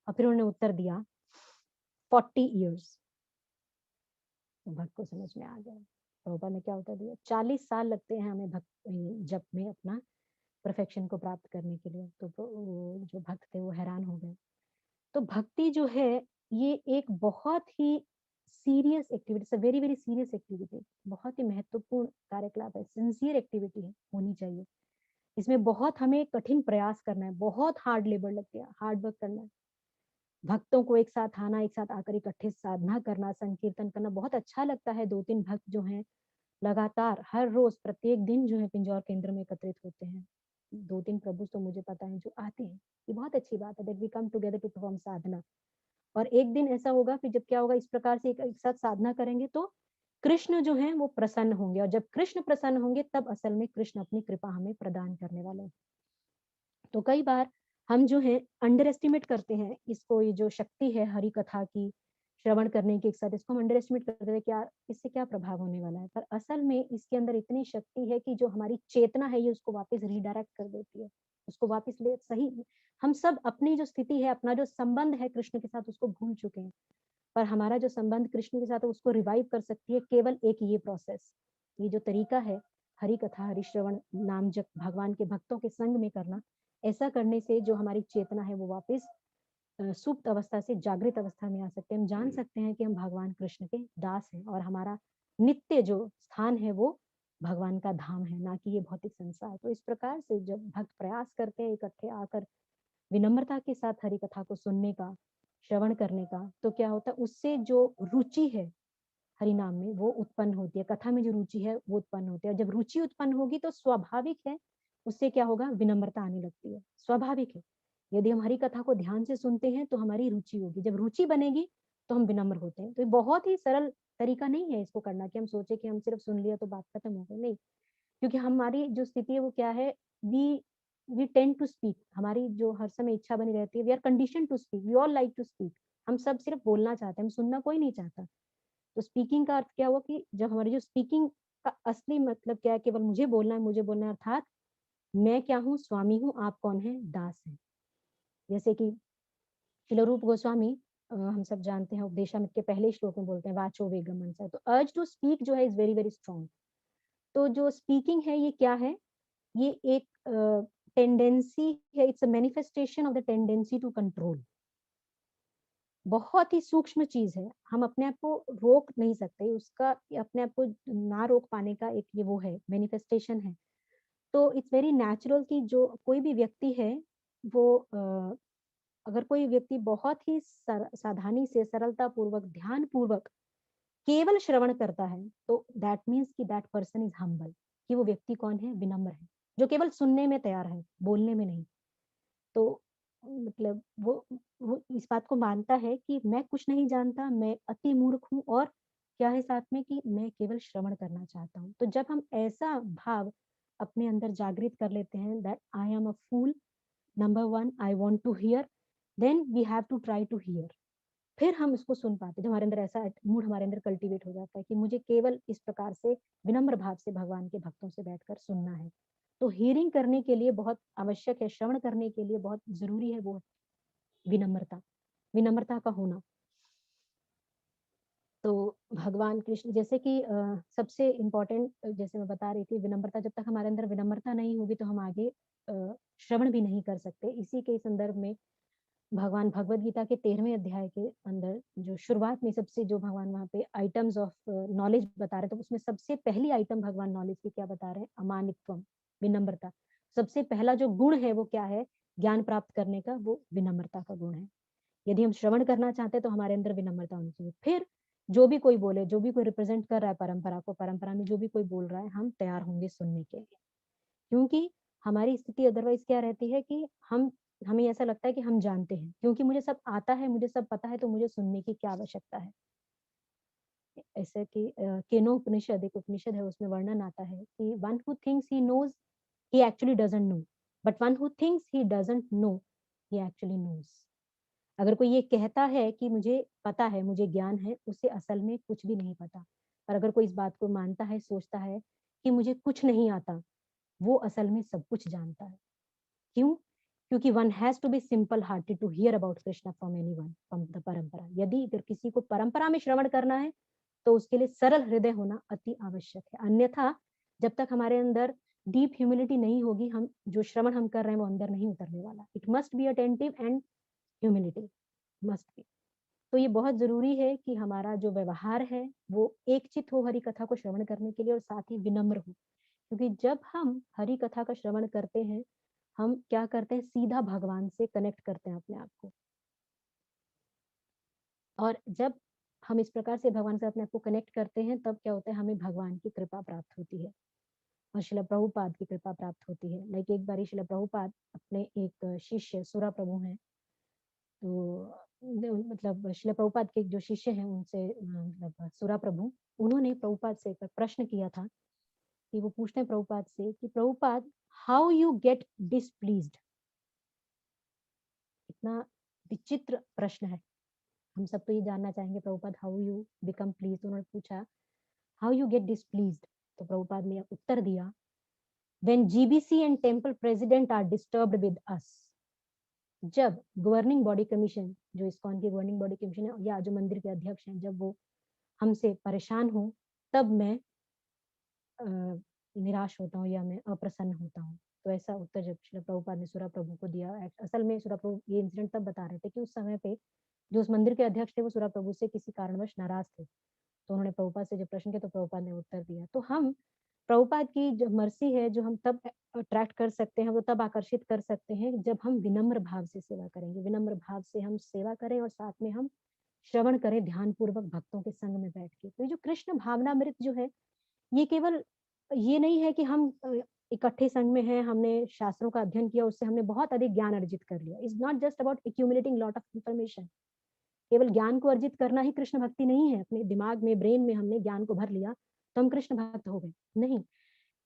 और फिर उन्होंने उत्तर दिया 40 ईयर्स। तो भक्त को समझ में आ गया प्रभुपाद ने क्या उत्तर दिया, 40 साल लगते हैं हमें भक्त जप में अपना परफेक्शन को प्राप्त करने के लिए। तो जो भक्त थे वो हैरान हो गए। तो भक्ति जो है ये एक बहुत ही serious activity, very very serious activity, बहुत ही महत्वपूर्ण कार्यकलाप है, सिंसियर एक्टिविटी है, होनी चाहिए। इसमें बहुत हमें कठिन प्रयास करना है, बहुत हार्ड लेबर लगती है, हार्ड वर्क करना है। भक्तों को एक साथ आना, एक साथ आकर इकट्ठे साधना करना, संकीर्तन करना बहुत अच्छा लगता है। 2-3 भक्त जो हैं लगातार हर रोज प्रत्येक दिन जो है पिंजौर केंद्र में एकत्रित होते हैं। 2-3 प्रभु तो मुझे पता है जो आते हैं, ये बहुत अच्छी बात है that we come together to perform sadhana. और एक दिन ऐसा होगा कि जब क्या होगा, इस प्रकार से एक साथ साधना करेंगे तो कृष्ण जो है वो प्रसन्न होंगे, और जब कृष्ण प्रसन्न होंगे तब असल में कृष्ण अपनी कृपा हमें प्रदान करने वाले हैं। तो कई बार हम जो है अंडर एस्टिमेट करते हैं इसको, ये जो शक्ति है हरि कथा की श्रवण करने के एक साथ, इसको हम अंडर एस्टिमेट करते हैं क्या इससे क्या प्रभाव होने वाला है। पर असल में इसके अंदर इतनी शक्ति है कि जो हमारी चेतना है ये उसको वापस रीडायरेक्ट कर देती है, उसको वापस ले सही। हम सब अपनी जो स्थिति है, अपना जो संबंध है कृष्ण के साथ, उसको भूल चुके हैं। पर हमारा जो संबंध कृष्ण के साथ है उसको रिवाइव कर सकती है केवल एक ये प्रोसेस, ये जो तरीका है हरि कथा, हरि श्रवण, नाम जप, भगवान के भक्तों के संग में करना। ऐसा करने से जो हमारी चेतना है वो वापस सुप्त अवस्था से जागृत अवस्था में आ सकते हैं। हम जान सकते हैं कि हम भगवान कृष्ण के दास हैं और हमारा नित्य जो स्थान है वो भगवान का धाम है, ना कि ये भौतिक संसार। तो इस प्रकार से जब भक्त प्रयास करते हैं इकट्ठे आकर विनम्रता के साथ हरि कथा को सुनने का, श्रवण करने का, तो क्या होता है उससे जो रुचि है हरि नाम में वो उत्पन्न होती है, कथा में जो रुचि है वो उत्पन्न होती है। और जब रुचि उत्पन्न होगी तो स्वाभाविक है उससे क्या होगा, विनम्रता आने लगती है, स्वाभाविक है। यदि हम हरि कथा को ध्यान से सुनते हैं तो हमारी रुचि होगी, जब रुचि बनेगी तो हम विनम्र होते हैं। तो ये बहुत ही सरल तरीका नहीं है इसको करना कि हम सोचे कि हम सिर्फ सुन लिया तो बात खत्म हो गई, नहीं। क्योंकि हमारी जो स्थिति है वो क्या है, we we tend to speak, हमारी जो हर समय इच्छा बनी रहती है, we are condition to speak, we all like to speak. हम सब सिर्फ बोलना चाहते हैं, हम सुनना कोई नहीं चाहता। तो स्पीकिंग का अर्थ क्या हुआ कि जब हमारी जो स्पीकिंग का असली मतलब क्या है, केवल मुझे बोलना है, मुझे बोलना है, अर्थात मैं क्या हूँ, स्वामी हूँ, आप कौन है, दास है। जैसे कि श्रील रूप गोस्वामी हम सब जानते हैं उपदेशामृत के पहले श्लोक में बोलते हैं वाचो वेगम मनसा। तो अर्ज टू स्पीक जो है इज वेरी वेरी स्ट्रॉन्ग। तो जो स्पीकिंग है ये क्या है, ये एक टेंडेंसी है, it's a manifestation of the tendency to control. बहुत ही सूक्ष्म चीज है, हम अपने आप को रोक नहीं सकते उसका, अपने आप को ना रोक पाने का एक ये वो है, मैनिफेस्टेशन है। तो इट्स वेरी नेचुरल कि जो कोई भी व्यक्ति है वो अगर कोई व्यक्ति बहुत ही सावधानी से, सरलता पूर्वक, ध्यान पूर्वक केवल श्रवण करता है, तो दैट मीन्स कि दैट पर्सन इज हम्बल, कि वो व्यक्ति कौन है? विनम्र है, जो केवल सुनने में तैयार है, बोलने में नहीं। तो मतलब वो इस बात को मानता है कि मैं कुछ नहीं जानता, मैं अति मूर्ख हूँ, और क्या है साथ में कि मैं केवल श्रवण करना चाहता हूँ। तो जब हम ऐसा भाव अपने अंदर जागृत कर लेते हैं that I am a fool, number 1 I want to hear, then we have to try to hear. फिर हम इसको सुन पाते हैं। जब हमारे अंदर ऐसा मूड हमारे अंदर कल्टीवेट हो जाता है कि मुझे केवल इस प्रकार से विनम्र भाव से भगवान के भक्तों से बैठकर सुनना है। तो हियरिंग करने के लिए बहुत आवश्यक है, श्रवण करने के लिए बहुत ज़रूरी है वो विनम्रता, विनम्रता का होना। तो भगवान कृष्ण जैसे कि सबसे इम्पोर्टेंट, जैसे मैं बता रही थी, विनम्रता, जब तक हमारे अंदर विनम्रता नहीं होगी तो हम आगे श्रवण भी नहीं कर सकते। इसी के संदर्भ में भगवान भगवद गीता के 13वें अध्याय के अंदर जो शुरुआत में सबसे जो भगवान वहाँ पे आइटम्स ऑफ नॉलेज बता रहे, तो उसमें सबसे पहली आइटम भगवान नॉलेज की क्या बता रहे हैं? अमानित्वम, विनम्रता। सबसे पहला जो गुण है वो क्या है ज्ञान प्राप्त करने का? वो विनम्रता का गुण है। यदि हम श्रवण करना चाहते हैं तो हमारे अंदर विनम्रता होनी चाहिए। फिर जो भी कोई बोले, जो भी कोई रिप्रेजेंट कर रहा है परंपरा को, परंपरा में जो भी कोई बोल रहा है, हम तैयार होंगे सुनने के लिए। क्योंकि हमारी स्थिति अदरवाइज क्या रहती है कि हमें ऐसा लगता है कि हम जानते हैं, क्योंकि मुझे सब आता है, मुझे सब पता है, तो मुझे सुनने की क्या आवश्यकता है। ऐसे कि केनोपनिषद, एक उपनिषद है, उसमें वर्णन आता है कि one who thinks he knows, he actually doesn't know, but one who thinks he doesn't know, he actually knows. अगर कोई ये कहता है कि मुझे पता है, मुझे ज्ञान है, उसे असल में कुछ भी नहीं पता। पर अगर कोई इस बात को मानता है, सोचता है कि मुझे कुछ नहीं आता, वो असल में सब कुछ जानता है। क्यों? क्योंकि one has to be simple hearted to hear about Krishna from anyone from the parampara. यदि अगर किसी को परंपरा में श्रवण करना है तो उसके लिए सरल हृदय होना अति आवश्यक है। अन्यथा जब तक हमारे अंदर डीप ह्यूमिलिटी नहीं होगी, हम जो श्रवण हम कर रहे हैं वो अंदर नहीं उतरने वाला। It must be attentive and humility must be. तो ये बहुत जरूरी है कि हमारा जो व्यवहार है वो एकचित हो हरि कथा को श्रवण करने के लिए, और साथ ही विनम्र हो। क्योंकि जब हम हरि कथा का श्रवण करते हैं, हम क्या करते हैं? सीधा भगवान से कनेक्ट करते हैं अपने आप को। और जब हम इस प्रकार से भगवान से अपने आप को कनेक्ट करते हैं, तब क्या होता है? हमें भगवान की कृपा प्राप्त होती है, और शिला प्रभुपाद की कृपा प्राप्त होती है। लाइक एक बारी शिला प्रभुपाद अपने एक शिष्य सुरा प्रभु हैं, तो मतलब शिला प्रभुपाद के जो शिष्य हैं उनसे, मतलब सुरा प्रभु, उन्होंने प्रभुपाद से एक प्रश्न किया था कि वो पूछते हैं प्रभुपाद से कि प्रभुपाद, हाउ यू गेट डिसप्लीज्ड? इतना विचित्र प्रश्न है। हम सब तो ये जानना चाहेंगे Prabhupada, how you become please. उन्होंने पूछा हाउ यू गेट डिसप्लीज्ड, तो प्रभुपाद ने उत्तर दिया, when GBC and temple president are disturbed with us. जब गवर्निंग बॉडी कमीशन, जो इस्कॉन की गवर्निंग बॉडी कमीशन है, या जो मंदिर के अध्यक्ष हैं, जब वो हमसे परेशान हो, तब मैं निराश होता हूँ या मैं अप्रसन्न होता हूँ। तो ऐसा उत्तर जब श्रील प्रभुपाद ने सुरा प्रभु को दिया। असल में सुरा प्रभु ये इंसिडेंट तब बता रहे थे कि उस समय पे जो उस मंदिर के अध्यक्ष थे वो सुरा प्रभु से किसी कारणवश नाराज थे। तो उन्होंने प्रभुपाद से जब प्रश्न किया तो प्रभुपाद ने उत्तर दिया। तो हम प्रभुपाद की जो मर्सी है, जो हम तब अट्रैक्ट कर सकते हैं, वो तब आकर्षित कर सकते हैं जब हम विनम्र भाव से सेवा करेंगे। विनम्र भाव से हम सेवा करें और साथ में हम श्रवण करें ध्यान पूर्वक भक्तों के संग में बैठ के। तो ये जो कृष्ण भावनामृत जो है, ये केवल ये नहीं है कि हम इकट्ठे संघ में हैं, हमने शास्त्रों का अध्ययन किया, उससे हमने बहुत अधिक ज्ञान अर्जित कर लिया। It's not just about accumulating lot of information. केवल ज्ञान को अर्जित करना ही कृष्ण भक्ति नहीं है। अपने दिमाग में, ब्रेन में हमने ज्ञान को भर लिया तो हम कृष्ण भक्त हो गए, नहीं।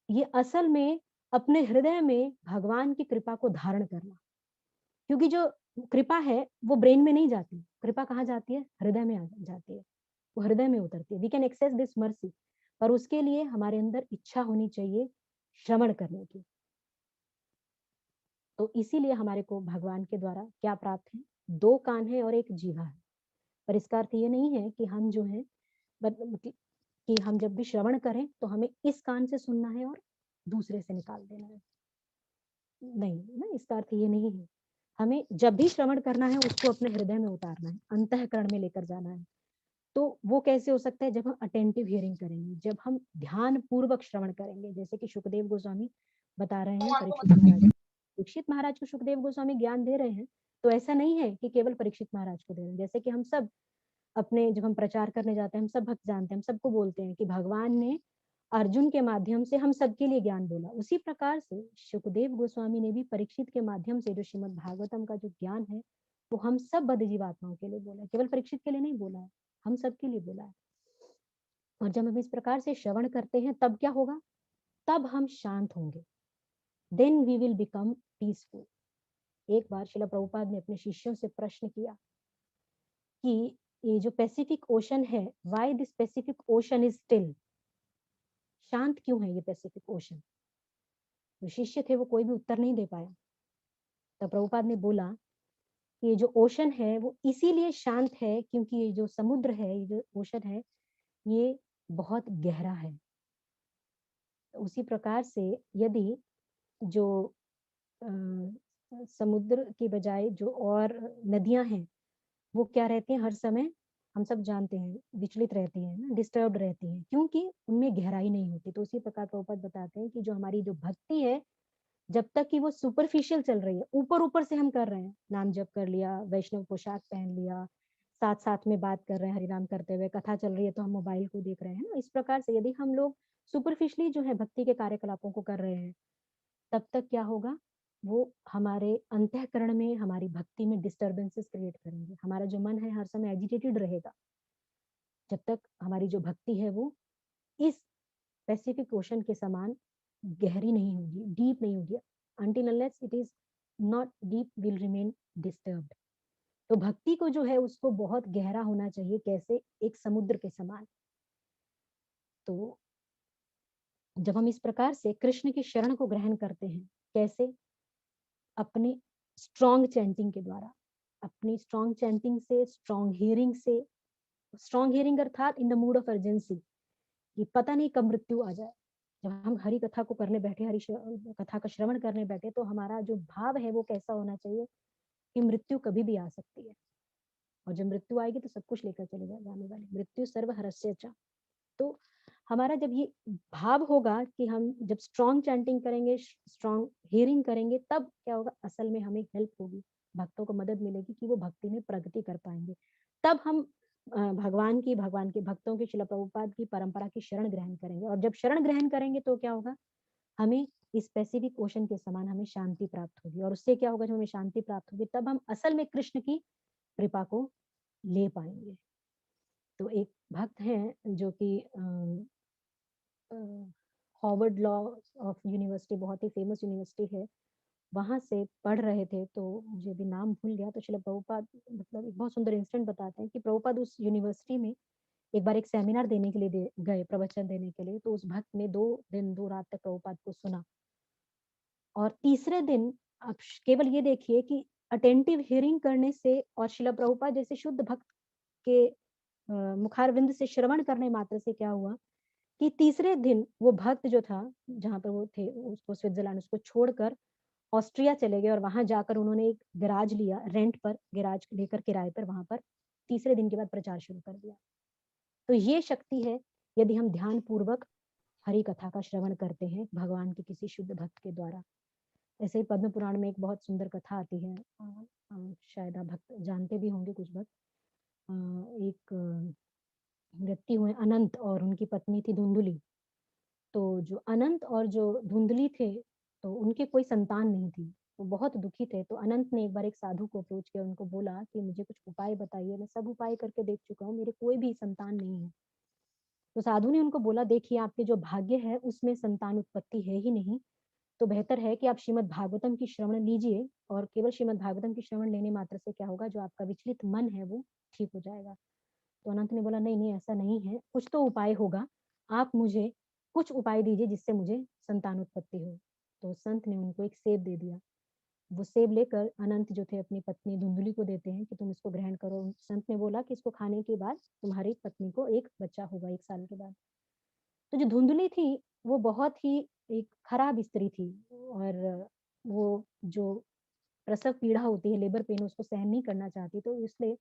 ये असल में अपने हृदय में भगवान की कृपा को धारण करना। क्योंकि जो कृपा है वो ब्रेन में नहीं जाती, कृपा कहाँ जाती है? हृदय में जाती है, वो हृदय में उतरती है। We can access this mercy, पर उसके लिए हमारे अंदर इच्छा होनी चाहिए श्रवण करने की। तो इसीलिए हमारे को भगवान के द्वारा क्या प्राप्त है? 2 कान है और 1 जीवा है। पर इसका अर्थ ये नहीं है कि हम जो है कि हम जब भी श्रवण करें तो हमें इस कान से सुनना है और दूसरे से निकाल देना है। नहीं ना, इसका अर्थ ये नहीं है। हमें जब भी श्रवण करना है उसको अपने हृदय में उतारना है, अंतःकरण में लेकर जाना है। तो वो कैसे हो सकता है? जब हम अटेंटिव हियरिंग करेंगे, जब हम ध्यान पूर्वक श्रवण करेंगे। जैसे कि सुखदेव गोस्वामी बता रहे हैं परीक्षित महाराज को सुखदेव गोस्वामी ज्ञान दे रहे हैं, तो ऐसा नहीं है कि केवल परीक्षित महाराज को दे रहे हैं। जैसे कि हम सब अपने जब हम प्रचार करने जाते हैं, हम सब भक्त जानते हैं, हम सबको बोलते हैं कि भगवान ने अर्जुन के माध्यम से हम सबके लिए ज्ञान बोला। उसी प्रकार से सुखदेव गोस्वामी ने भी परीक्षित के माध्यम से जो श्रीमद् भागवतम का जो ज्ञान है, वो हम सब बद्ध जीवात्माओं के लिए बोला है, केवल परीक्षित के लिए नहीं बोला है, हम सबके लिए बोला है। और जब हम इस प्रकार से श्रवण करते हैं तब क्या होगा? तब हम शांत होंगे। Then we will become peaceful. एक बार श्रील प्रभुपाद ने अपने शिष्यों से प्रश्न किया कि ये जो पैसिफिक ओशन है, why this Pacific ocean is still, शांत क्यों है ये पैसिफिक ओशन? जो शिष्य थे वो कोई भी उत्तर नहीं दे पाया। तो प्रभुपाद ने बोला कि ये जो ओशन है वो इसीलिए शांत है क्योंकि ये जो समुद्र है, ये जो ओशन है, ये बहुत गहरा है। तो उसी प्रकार से यदि जो समुद्र की बजाय जो और नदियां हैं, वो क्या रहती हैं हर समय, हम सब जानते हैं, विचलित रहती हैं ना, डिस्टर्ब रहती हैं, क्योंकि उनमें गहराई नहीं होती। तो उसी प्रकार प्रभुपाद बताते हैं कि जो हमारी जो भक्ति है, जब तक कि वो सुपरफिशियल चल रही है, ऊपर ऊपर से हम कर रहे हैं, नाम जप कर लिया, वैष्णव पोशाक पहन लिया, साथ साथ में बात कर रहे हैं हरिनाम करते हुए, कथा चल रही है तो हम मोबाइल को देख रहे हैं ना, इस प्रकार से यदि हम लोग सुपरफिशियली जो है भक्ति के कार्यकलापों को कर रहे हैं, तब तक क्या होगा? वो हमारे अंतःकरण में, हमारी भक्ति में डिस्टर्बेंसेस क्रिएट करेंगे। हमारा जो मन है हर समय एजिटेटेड रहेगा, जब तक हमारी जो भक्ति है वो इस पैसिफिक ओशन के समान गहरी नहीं होगी, डीप नहीं होगी। until unless it is not deep will remain disturbed। तो भक्ति को जो है उसको बहुत गहरा होना चाहिए, कैसे? एक समुद्र के समान। तो जब हम इस प्रकार से कृष्ण की शरण को ग्रहण करते हैं, कैसे? अपने स्ट्रॉन्ग चैंटिंग के द्वारा, अपनी स्ट्रॉन्ग चैंटिंग से, स्ट्रॉन्ग हियरिंग से। स्ट्रॉन्ग हियरिंग अर्थात in the mood off urgency, कि पता नहीं कब मृत्यु आ जाए। जब हम हरि कथा को करने बैठे, कथा का श्रवण करने बैठे, तो हमारा जो भाव है वो कैसा होना चाहिए कि मृत्यु कभी भी आ सकती है, और जब मृत्यु आएगी तो सब कुछ लेकर चले जाने वाली, मृत्यु सर्वहरस्य च। तो हमारा जब ये भाव होगा कि हम जब स्ट्रॉन्ग चैंटिंग करेंगे, स्ट्रॉन्ग हियरिंग करेंगे, तब क्या होगा? असल में हमें हेल्प होगी, भक्तों को मदद मिलेगी कि वो भक्ति में प्रगति कर पाएंगे। तब हम भगवान के भक्तों की, शिला प्रभुपाद की परंपरा की शरण ग्रहण करेंगे। और जब शरण ग्रहण करेंगे तो क्या होगा? हमें इस पैसिफिक ओशन के समान हमें शांति प्राप्त होगी। और उससे क्या होगा? जब हमें शांति प्राप्त होगी तब हम असल में कृष्ण की कृपा को ले पाएंगे। तो एक भक्त हैं जो कि हार्वर्ड लॉ ऑफ यूनिवर्सिटी, बहुत ही फेमस यूनिवर्सिटी है, वहां से पढ़ रहे थे, तो मुझे भी नाम भूल गया। तो श्रील प्रभुपाद मतलब एक बहुत सुंदर इंसिडेंट बताते हैं कि प्रभुपाद उस यूनिवर्सिटी में एक बार एक सेमिनार देने के लिए गए, प्रवचन देने के लिए। तो उस भक्त ने 2 दिन 2 रात तक प्रभुपाद को सुना। और तीसरे दिन आप केवल ये देखिए कि अटेंटिव हियरिंग करने से और श्रील प्रभुपाद जैसे शुद्ध भक्त के मुखारविंद से श्रवण करने मात्र से क्या हुआ कि तीसरे दिन वो भक्त जो था, जहाँ पर वो थे, उसको स्विट्जरलैंड, उसको छोड़कर ऑस्ट्रिया चले गए, और वहां जाकर उन्होंने एक गैराज लिया, रेंट पर गैराज लेकर किराए पर, वहां पर तीसरे दिन के बाद प्रचार शुरू कर दिया। तो ये शक्ति है यदि हम ध्यान पूर्वक हरि कथा का श्रवण करते हैं भगवान के किसी शुद्ध भक्त के द्वारा। ऐसे ही पद्म पुराण में एक बहुत सुंदर कथा आती है, शायद आप भक्त जानते भी होंगे कुछ भक्त। एक व्यक्ति हुए अनंत और उनकी पत्नी थी धुंधुली। तो जो अनंत और जो धुंधली थे, तो उनके कोई संतान नहीं थी, वो बहुत दुखी थे। तो अनंत ने एक बार एक साधु को अप्रोच किया, उनको बोला कि मुझे कुछ उपाय बताइए, मैं सब उपाय करके देख चुका हूँ, मेरे कोई भी संतान नहीं है। तो साधु ने उनको बोला, देखिए आपके जो भाग्य है उसमें संतान उत्पत्ति है ही नहीं, तो बेहतर है कि आप श्रीमद् भागवतम की श्रवण लीजिए, और केवल श्रीमद् भागवतम की श्रवण लेने मात्र से क्या होगा? जो आपका विचलित मन है वो ठीक हो जाएगा। तो अनंत ने बोला, नहीं नहीं, ऐसा नहीं है, कुछ तो उपाय होगा, आप मुझे कुछ उपाय दीजिए जिससे मुझे संतान उत्पत्ति हो। तो संत ने उनको एक सेब दे दिया। वो सेब लेकर अनंत जो थे अपनी पत्नी धुंधली को देते हैं कि तुम इसको ग्रहण करो। संत ने बोला कि इसको खाने के बाद तुम्हारी पत्नी को एक बच्चा होगा 1 साल के बाद। तो जो धुंधली थी वो बहुत ही एक खराब स्त्री थी, और वो जो प्रसव पीड़ा होती है, लेबर पेन, उसको सहन नहीं करना चाहती। तो इसलिए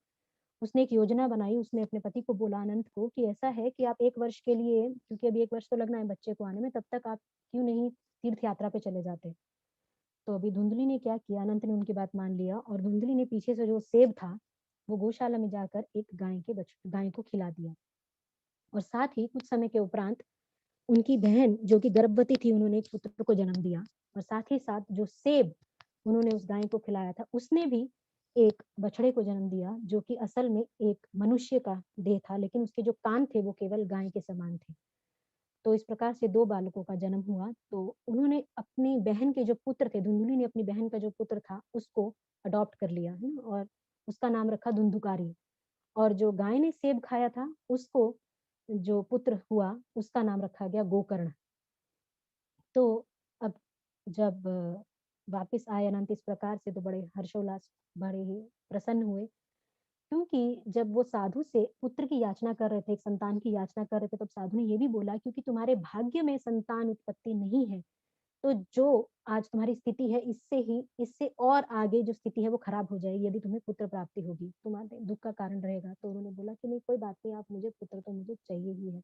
उसने एक योजना बनाई। उसने अपने पति को बोला, अनंत को, कि ऐसा है कि आप 1 वर्ष के लिए, क्योंकि अभी 1 वर्ष तो लगना है बच्चे को आने में, तब तक आप क्यों नहीं तीर्थ यात्रा पे चले जाते। तो अभी धुंधली ने क्या किया, अनंत ने उनकी बात मान लिया और धुंधली ने पीछे से जो सेब था वो गौशाला में जाकर एक गाय को खिला दिया। और साथ ही कुछ समय के उपरांत उनकी बहन जो कि गर्भवती थी, उन्होंने एक पुत्र को जन्म दिया। और साथ ही साथ जो सेब उन्होंने उस गाय को खिलाया था, उसने भी एक बछड़े को जन्म दिया जो कि असल में एक मनुष्य का देह था, लेकिन उसके जो कान थे वो केवल गाय के समान थे। तो इस प्रकार से 2 बालकों का जन्म हुआ। तो उन्होंने अपनी बहन के जो पुत्र थे, धुंधुली ने अपनी बहन का जो पुत्र था उसको अडॉप्ट कर लिया, है ना? और उसका नाम रखा धुंधुकारी। और जो गाय ने सेब खाया था उसको जो पुत्र हुआ उसका नाम रखा गया गोकर्ण। तो अब जब वापस आए अनंत इस प्रकार से, तो बड़े हर्षोल्लास, बड़े ही प्रसन्न हुए, क्योंकि जब वो साधु से पुत्र की याचना कर रहे थे, एक संतान की याचना कर रहे थे, तब साधु ने ये भी बोला क्योंकि तुम्हारे भाग्य में संतान उत्पत्ति नहीं है, तो जो आज तुम्हारी स्थिति है इससे और आगे जो स्थिति है वो खराब हो जाएगी यदि तुम्हें पुत्र प्राप्ति होगी, तुम्हारे दुख का कारण रहेगा। तो उन्होंने बोला कि नहीं, कोई बात नहीं, आप मुझे पुत्र तो मुझे चाहिए ही है।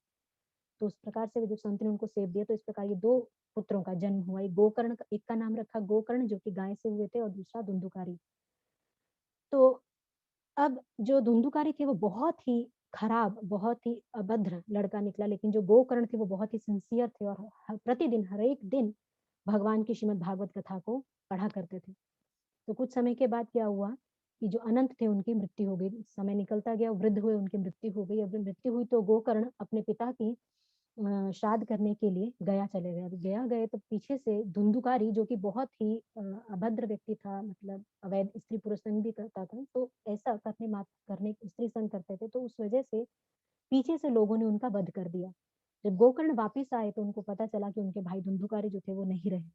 तो उस प्रकार से जब संत ने उनको सेव दिया, तो इस प्रकार ये 2 पुत्रों का जन्म हुआ। एक का नाम रखा गोकर्ण जो कि गाय से हुए थे और दूसरा धुंधुकारी। तो अब जो धुंधुकारी थे वो बहुत ही खराब, बहुत ही अभद्र लड़का निकला, लेकिन जो गोकर्ण थे वो बहुत ही सिंसियर थे और प्रतिदिन हर एक दिन भगवान की श्रीमद् भागवत कथा को पढ़ा करते थे। तो कुछ समय के बाद क्या हुआ कि जो अनंत थे उनकी मृत्यु हो गई, समय निकलता गया, वृद्ध हुए, उनकी मृत्यु हो गई। अब मृत्यु हुई तो गोकर्ण अपने पिता की श्राद्ध करने के लिए गया चले गए। अभी गया गए तो पीछे से धुंधुकारी जो कि बहुत ही अभद्र व्यक्ति था, मतलब अवैध स्त्री पुरुष संग भी करता था, तो ऐसा करने स्त्री संग करते थे, तो उस वजह से पीछे से लोगों ने उनका वध कर दिया। जब गोकर्ण वापिस आए तो उनको पता चला कि उनके भाई धुंधुकारी जो थे वो नहीं रहे,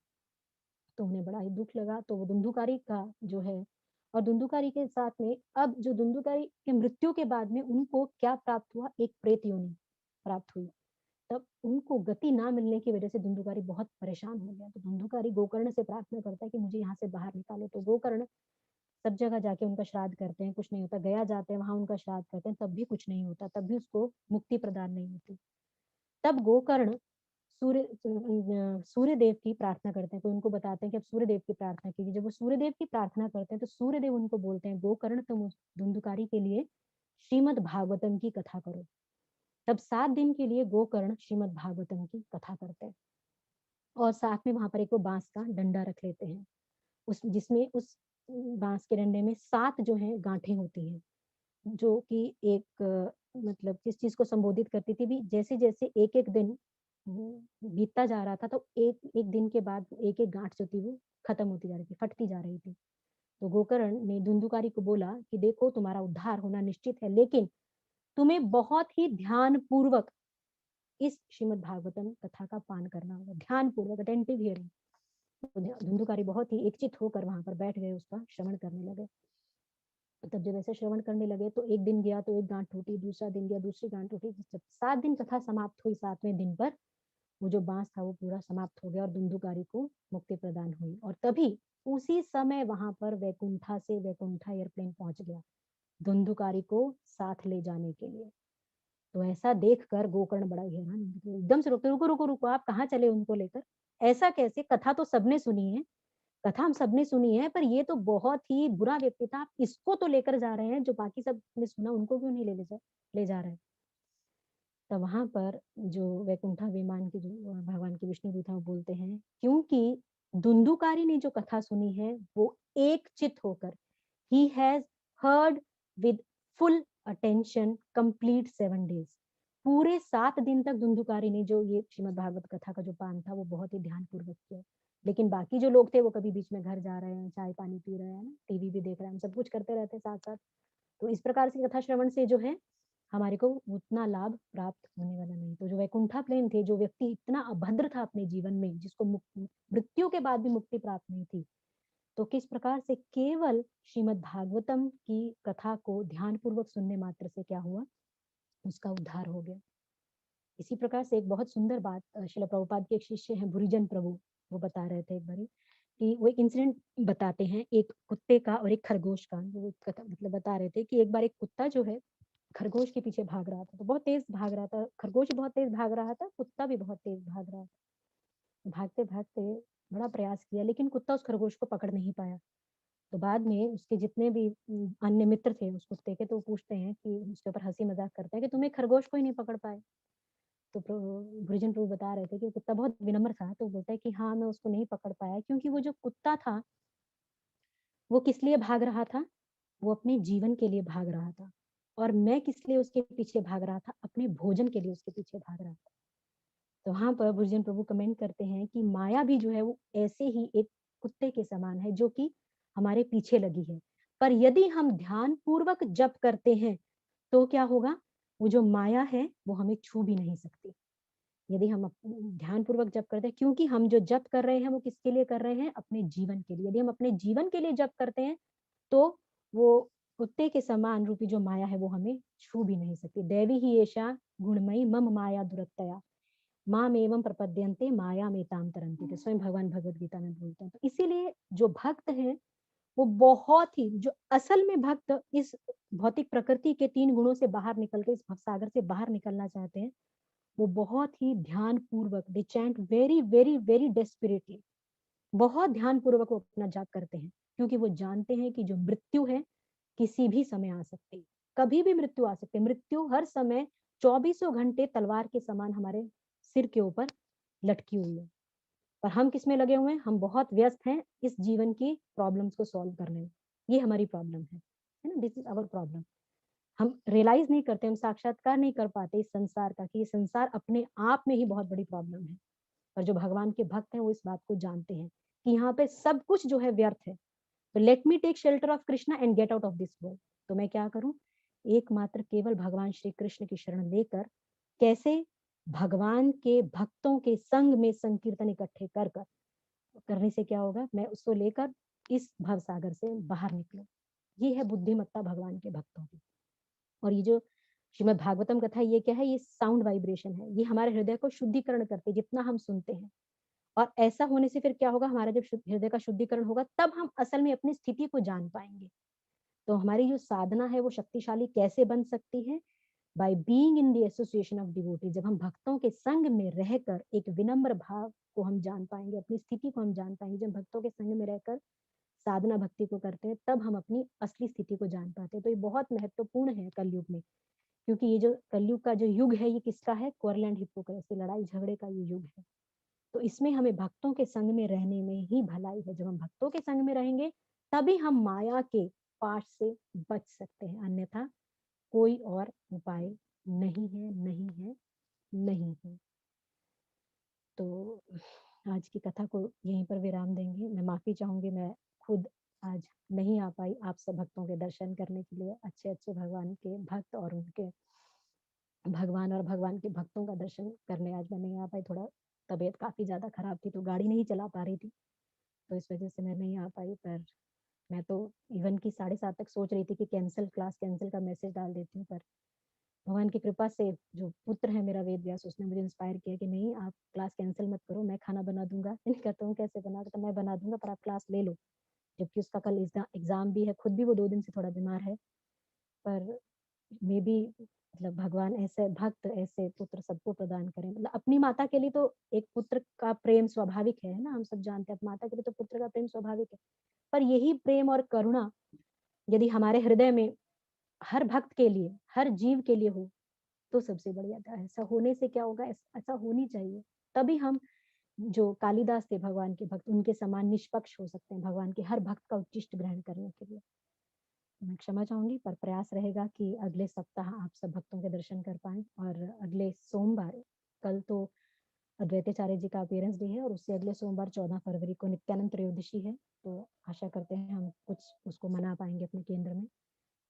तो उन्हें बड़ा ही दुख लगा। तो वो धुंधुकारी का जो है, और धुंधुकारी के साथ में अब जो धुंधुकारी की मृत्यु के बाद में उनको क्या प्राप्त हुआ, एक प्रेत योनि प्राप्त हुई। तब उनको गति ना मिलने की वजह से धुंधुकारी बहुत परेशान हो गया। तो धुंधुकारी गोकर्ण से प्रार्थना करता है कि मुझे यहाँ से बाहर निकालो। तो गोकर्ण सब जगह जाके उनका श्राद्ध करते हैं, कुछ नहीं होता। गया जाते हैं, वहां उनका श्राद्ध करते हैं, तब भी कुछ नहीं होता, तब भी उसको मुक्ति प्रदान नहीं होती। तब गोकर्ण सूर्य देव की प्रार्थना करते हैं, तो उनको बताते हैं कि अब सूर्य देव की प्रार्थना कीजिए। जब वो सूर्य देव की प्रार्थना करते हैं तो सूर्य देव उनको बोलते हैं, गोकर्ण तुम उस धुंधुकारी के लिए श्रीमद् भागवतम की कथा करो। तब 7 दिन के लिए गोकर्ण श्रीमद् भागवतम की कथा करते हैं और साथ में वहां पर एक वो बांस का डंडा रख लेते हैं, उस जिसमें उस बांस के डंडे में 7 जो है गांठें होती हैं, जो कि एक मतलब किस चीज को संबोधित करती थी भी। जैसे जैसे एक एक दिन बीतता जा रहा था, तो एक एक दिन के बाद एक एक गांठ जो थी वो खत्म होती जा रही थी, फटती जा रही थी। तो गोकर्ण ने धुंधुकारी को बोला कि देखो, तुम्हारा उद्धार होना निश्चित है, लेकिन तुम्हें बहुत ही ध्यान पूर्वक इस श्रीमद् भागवतम कथा का पान करना होगा, ध्यान पूर्वक, अटेंटिव हियरिंग। धुंधुकारी बहुत ही एकचित होकर वहां पर बैठ गए, उसका श्रवण करने लगे। तब जब ऐसे श्रवण करने लगे तो एक दिन गया तो एक गांठ टूटी, दूसरा दिन गया दूसरी गांठ टूटी। जब 7 दिन कथा समाप्त हुई, 7वें दिन पर वो जो बांस था वो पूरा समाप्त हो गया और धुंधुकारी को मुक्ति प्रदान हुई। और तभी उसी समय वहां पर वैकुंठा एयरप्लेन पहुंच गया धुंधुकारी को साथ ले जाने के लिए। तो ऐसा देखकर गोकर्ण बड़ा ही हैरान, एकदम से रोकते, रुको रुको रुको, आप कहाँ चले उनको लेकर? ऐसा कैसे? कथा तो सबने सुनी है, कथा हम सबने सुनी है, पर ये तो बहुत ही बुरा व्यक्ति था, आप इसको तो लेकर जा रहे हैं, जो बाकी सब ने सुना उनको क्यों नहीं ले जा रहे हैं? तब वहां पर जो वैकुंठा विमान के जो भगवान के विष्णु दूत हैं वो बोलते हैं, क्योंकि धुंधुकारी ने जो कथा सुनी है वो एक चित होकर, he has heard with full attention complete 7 days, पूरे 7 दिन तक धुंधुकारी ने जो ये श्रीमद् भागवत कथा का जो पान था वो बहुत ही ध्यान पूर्वक किया। लेकिन बाकी जो लोग थे वो कभी बीच में घर जा रहे हैं, चाय पानी पी रहे हैं, टीवी भी देख रहे हैं, हम सब कुछ करते रहते हैं साथ साथ। तो इस प्रकार से कथा श्रवण से जो है हमारे को उतना लाभ प्राप्त होने वाला नहीं। तो जो वैकुंठा प्लेन थे, जो व्यक्ति इतना अभद्र था अपने जीवन में, जिसको मृत्यु के बाद भी मुक्ति प्राप्त नहीं थी, तो किस प्रकार से केवल श्रीमद् भागवतम की कथा को ध्यान पूर्वक सुनने मात्र से क्या हुआ, उसका उद्धार हो गया। इसी प्रकार से एक बहुत सुंदर बात श्रील प्रभुपाद के एक शिष्य हैं भुरिजन प्रभु, वो बता रहे थे एक बारी कि वो एक इंसिडेंट बताते हैं एक कुत्ते का और एक खरगोश का। वो कथा मतलब बता रहे थे कि एक बार एक कुत्ता जो है खरगोश के पीछे भाग रहा था, तो बहुत तेज भाग रहा था, खरगोश भी बहुत तेज भाग रहा था, कुत्ता भी बहुत तेज भाग रहा था। भागते भागते बड़ा प्रयास किया, लेकिन कुत्ता उस खरगोश को पकड़ नहीं पाया। तो बाद में उसके जितने भी अन्य मित्र थे उस कुत्ते के, तो वो पूछते हैं कि उसके ऊपर हँसी मज़ाक करते हैं कि तुम एक खरगोश को ही नहीं पकड़ पाए। तो गुरुजन प्रभु बता रहे थे कि कुत्ता बहुत विनम्र था, तो बोलता है कि हाँ, मैं उसको नहीं पकड़ पाया क्योंकि वो जो कुत्ता था, वो किस लिए भाग रहा था? वो अपने जीवन के लिए भाग रहा था। और मैं किस लिए उसके पीछे भाग रहा था? अपने भोजन के लिए उसके पीछे भाग रहा था। तो वहाँ पर गुरुजन प्रभु कमेंट करते हैं कि माया भी जो है वो ऐसे ही एक कुत्ते के समान है जो कि हमारे पीछे लगी है। पर यदि हम ध्यान पूर्वक जप करते हैं तो क्या होगा? वो जो माया है वो हमें छू भी नहीं सकती। यदि हम ध्यान पूर्वक जप करते हैं, क्योंकि हम जो जप कर रहे हैं वो किसके लिए कर रहे हैं? अपने जीवन के लिए। यदि हम अपने जीवन के लिए जप करते हैं तो वो कुत्ते के समान रूपी जो माया है वो हमें छू भी नहीं सकती। दैवी ही एषा गुणमयी मम माया दुरत्यया माम एवं प्रपद्यन्ते माया में ताम तरंती थे, स्वयं भगवान भगवत गीता में बोलते हैं। तो इसीलिए जो भक्त हैं वो बहुत ही, जो असल में भक्त इस भौतिक प्रकृति के 3 गुणों से बाहर निकल के इस भवसागर से बाहर निकलना चाहते हैं, वो बहुत ही ध्यान पूर्वक, they chant very very very desperately, बहुत ध्यान पूर्वक वो अपना जाप करते हैं, क्योंकि वो जानते हैं कि जो मृत्यु है किसी भी समय आ सकती है, कभी भी मृत्यु आ सकती है। मृत्यु हर समय 24 घंटे तलवार के समान हमारे सिर के ऊपर लटकी हुई है। पर हम किसमें लगे हुए हैं? हम बहुत व्यस्त हैं इस जीवन की प्रॉब्लम्स को सॉल्व करने में। ये हमारी प्रॉब्लम है ना? This is our problem. हम रियलाइज नहीं करते, हम साक्षात्कार नहीं कर पाते इस संसार का, कि ये संसार अपने आप में ही बहुत बड़ी प्रॉब्लम है। पर जो भगवान के भक्त हैं वो इस बात को जानते हैं कि यहाँ पे सब कुछ जो है व्यर्थ है। तो let me take shelter of Krishna and get out of this world. तो मैं क्या करूं? एकमात्र केवल भगवान श्री कृष्ण की शरण लेकर कैसे भगवान के भक्तों के संग में संकीर्तन इकट्ठे कर कर करने से क्या होगा? मैं उसको लेकर इस भवसागर से बाहर निकलूं। ये है बुद्धिमत्ता भगवान के भक्तों की। और ये जो श्रीमद् भागवतम कथा, ये क्या है? ये साउंड वाइब्रेशन है। ये हमारे हृदय को शुद्धिकरण करते हैं जितना हम सुनते हैं। और ऐसा होने से फिर क्या होगा? हमारा जब हृदय का शुद्धिकरण होगा तब हम असल में अपनी स्थिति को जान पाएंगे। तो हमारी जो साधना है वो शक्तिशाली कैसे बन सकती है? By being in the association of devotee. जब हम भक्तों के संग में रहकर एक विनम्र भाव को हम जान पाएंगे, अपनी स्थिति को हम जान पाएंगे। जब भक्तों के संग में रहकर साधना भक्ति को करते हैं तब हम अपनी असली स्थिति को जान पाते हैं। तो ये बहुत महत्वपूर्ण है कलयुग में, क्योंकि ये जो कलयुग का जो युग है ये किसका है? क्वारल एंड हिपोक्रेसी, लड़ाई झगड़े का ये युग है। तो इसमें हमें भक्तों के संग में रहने में ही भलाई है। जब हम भक्तों के संग में रहेंगे तभी हम माया के पाश से बच सकते हैं, अन्यथा कोई और उपाय नहीं है, नहीं है, नहीं है। तो आज की कथा को यहीं पर विराम देंगे। मैं माफी चाहूंगी, मैं खुद आज नहीं आ पाई आप सब भक्तों के दर्शन करने के लिए। अच्छे अच्छे भगवान के भक्त और उनके भगवान और भगवान के भक्तों का दर्शन करने आज मैं नहीं आ पाई। थोड़ा तबीयत काफी ज्यादा खराब थी तो गाड़ी नहीं चला पा रही थी, तो इस वजह से मैं नहीं आ पाई। पर मैं तो इवन की 7:30 तक सोच रही थी कि कैंसिल, क्लास कैंसिल का मैसेज डाल देती हूँ। पर भगवान की कृपा से जो पुत्र है मेरा वेद व्यास, उसने मुझे इंस्पायर किया कि नहीं, आप क्लास कैंसिल मत करो, मैं खाना बना दूंगा। मैंने कहा तुम कैसे बना? तो मैं बना दूंगा पर आप क्लास ले लो, जबकि उसका कल एग्जाम भी है। खुद भी वो 2 दिन से थोड़ा बीमार है। पर मे बी मतलब भगवान ऐसे भक्त, ऐसे पुत्र सबको प्रदान करें। मतलब अपनी माता के लिए तो एक पुत्र का प्रेम स्वाभाविक है ना, हम सब जानते हैं। माता के लिए तो पुत्र का प्रेम स्वाभाविक है। पर यही प्रेम और करुणा यदि हमारे हृदय में हर भक्त के लिए, हर जीव के लिए हो तो सबसे बढ़िया था। ऐसा होने से क्या होगा? ऐसा होनी चाहिए, तभी हम जो कालिदास थे भगवान के भक्त, उनके समान निष्पक्ष हो सकते हैं भगवान के हर भक्त का उच्चिष्ट ग्रहण करने के लिए। मैं क्षमा चाहूंगी, पर प्रयास रहेगा कि अगले सप्ताह आप सब भक्तों के दर्शन कर पाएं। और अगले सोमवार, कल तो अद्वैताचार्य जी का अपीयरेंस डे है और उससे अगले सोमवार 14 फरवरी को नित्यानंद त्रयोदशी है। तो आशा करते हैं हम कुछ उसको मना पाएंगे अपने केंद्र में।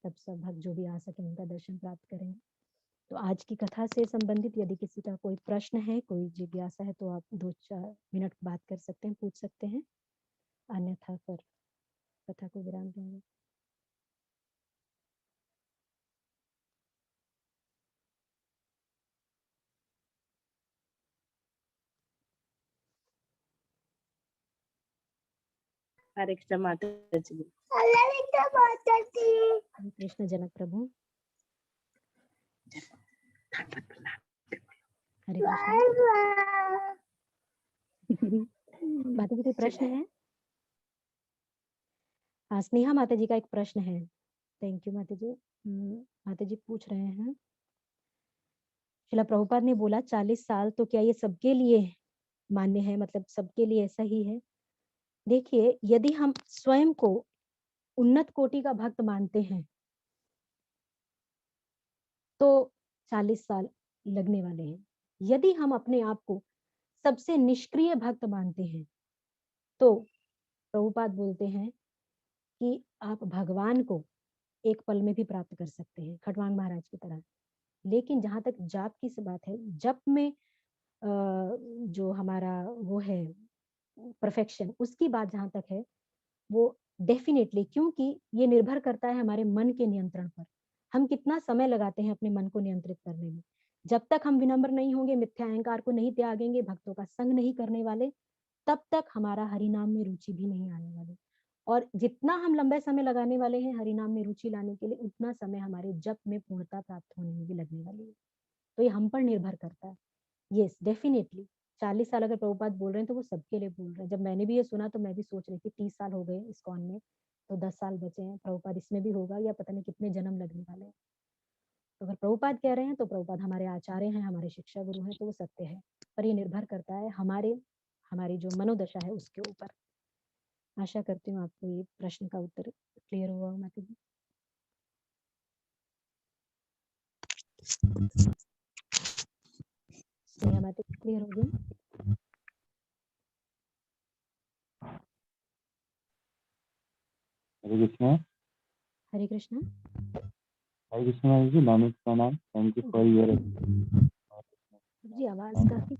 तब सब भक्त जो भी आ सके उनका दर्शन प्राप्त करेंगे। तो आज की कथा से संबंधित यदि किसी का कोई प्रश्न है, कोई जिज्ञासा है, तो आप 2-4 मिनट बात कर सकते हैं, पूछ सकते हैं। अन्यथा फिर कथा को विराम देंगे।
हरे कृष्ण माता जी।
हरे कृष्ण जनक प्रभु। हरे कृष्ण। माता जी कोई प्रश्न
चलिए।
है? हाँ, स्नेहा माता जी का एक प्रश्न है। थैंक यू माता जी। माता जी पूछ रहे हैं, शिला प्रभुपाद ने बोला 40 साल, तो क्या ये सबके लिए मान्य है? मतलब सबके लिए ऐसा ही है? देखिए, यदि हम स्वयं को उन्नत कोटि का भक्त मानते हैं, तो 40 साल लगने वाले हैं। यदि हम अपने आप को सबसे निष्क्रिय भक्त मानते हैं, तो प्रभुपाद बोलते हैं कि आप भगवान को एक पल में भी प्राप्त कर सकते हैं, खटवांग महाराज की तरह। लेकिन जहाँ तक जाप की बात है, जप में जो हमारा वो है परफेक्शन, उसकी बात जहाँ तक है, वो डेफिनेटली, क्योंकि ये निर्भर करता है हमारे मन के नियंत्रण पर। हम कितना समय लगाते हैं अपने मन को नियंत्रित करने में। जब तक हम विनम्र नहीं होंगे, मिथ्या अहंकार को नहीं त्यागेंगे, भक्तों का संग नहीं करने वाले, तब तक हमारा हरि नाम में रुचि भी नहीं आने वाली। और जितना हम लंबे समय लगाने वाले हैं हरि नाम में रुचि लाने के लिए, उतना समय हमारे जप में पूर्णता प्राप्त होने में भी लगने वाली है। तो ये हम पर निर्भर करता है। येस, डेफिनिटली 40 साल अगर प्रभुपाद बोल रहे हैं, तो वो सबके लिए बोल रहे हैं। जब मैंने भी ये सुना, तो मैं भी सोच रही थी 30 साल हो गए इस्कॉन में, तो 10 साल बचे हैं, प्रभुपाद इसमें भी होगा या पता नहीं कितने जन्म लगने वाले हैं। तो अगर प्रभुपाद कह रहे हैं, तो प्रभुपाद हमारे आचार्य हैं, हमारे शिक्षा गुरु हैं, तो वो सत्य है। पर ये निर्भर करता है हमारी जो मनोदशा है उसके ऊपर। आशा करती हूँ आपको ये प्रश्न का उत्तर क्लियर हुआ हो माता जी। स्नेहा माता जी क्लियर हो गई?
हरे कृष्णा।
हरे कृष्णा।
हरे कृष्णा जी, नानक प्रणाम। Thank you for your.
जी आवाज काफी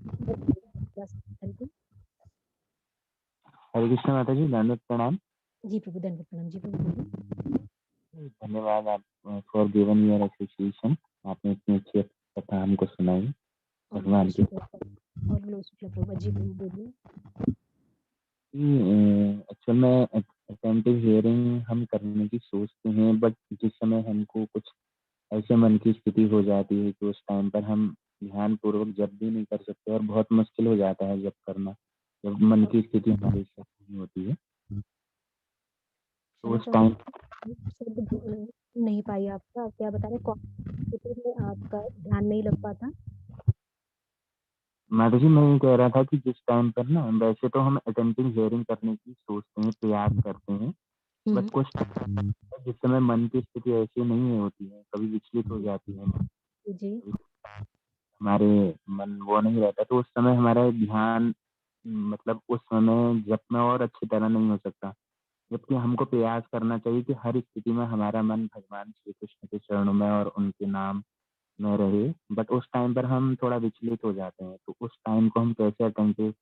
हरे कृष्णा माता जी, नानक प्रणाम।
जी प्रभु, दंडवत प्रणाम। जी प्रभु बोलिए।
धन्यवाद आप फॉर गिवन योर एसोसिएशन। आपने इतनी अच्छी कथा हमको सुनाई
और ग्लो
भगवान की।
शुक्ला, और ग्लो शुक्ला प्रभु। जी प्रभु बोलिए।
एक्चुअल में अटेंटिव हियरिंग हम करने की सोचते हैं, बट जिस समय हमको कुछ ऐसे मन की स्थिति हो जाती है कि उस टाइम पर हम ध्यान पूर्वक जप भी नहीं कर सकते और बहुत मुश्किल हो जाता है जप करना, जब मन की स्थिति हमारी साथ नहीं होती है। तो
क्षमा
उस टाइम
चाहूंगी, शब्द नहीं पाई आपका। आप क्या बता रहे हैं? कौन सी स्थिति में आपका ध्यान नहीं लग पाता?
माता जी, मैं ये कह रहा था कि जिस टाइम पर ना, वैसे तो हम अटेंटिव हियरिंग करने की सोचते हैं, प्रयास करते हैं, बट कुछ टाइम है जिस समय मन की स्थिति ऐसी नहीं होती है, कभी विचलित हो जाती है,
जी
कभी हमारे मन वो नहीं रहता, तो उस समय हमारा ध्यान मतलब उस समय जप में और अच्छी तरह नहीं हो सकता। जबकि हमको प्रयास करना चाहिए कि हर स्थिति में हमारा मन भगवान श्री कृष्ण के चरणों में और उनके नाम में रहे। बट उस टाइम पर हम थोड़ा विचलित हो जाते हैं, तो उस टाइम को हम कैसे अटेंटिव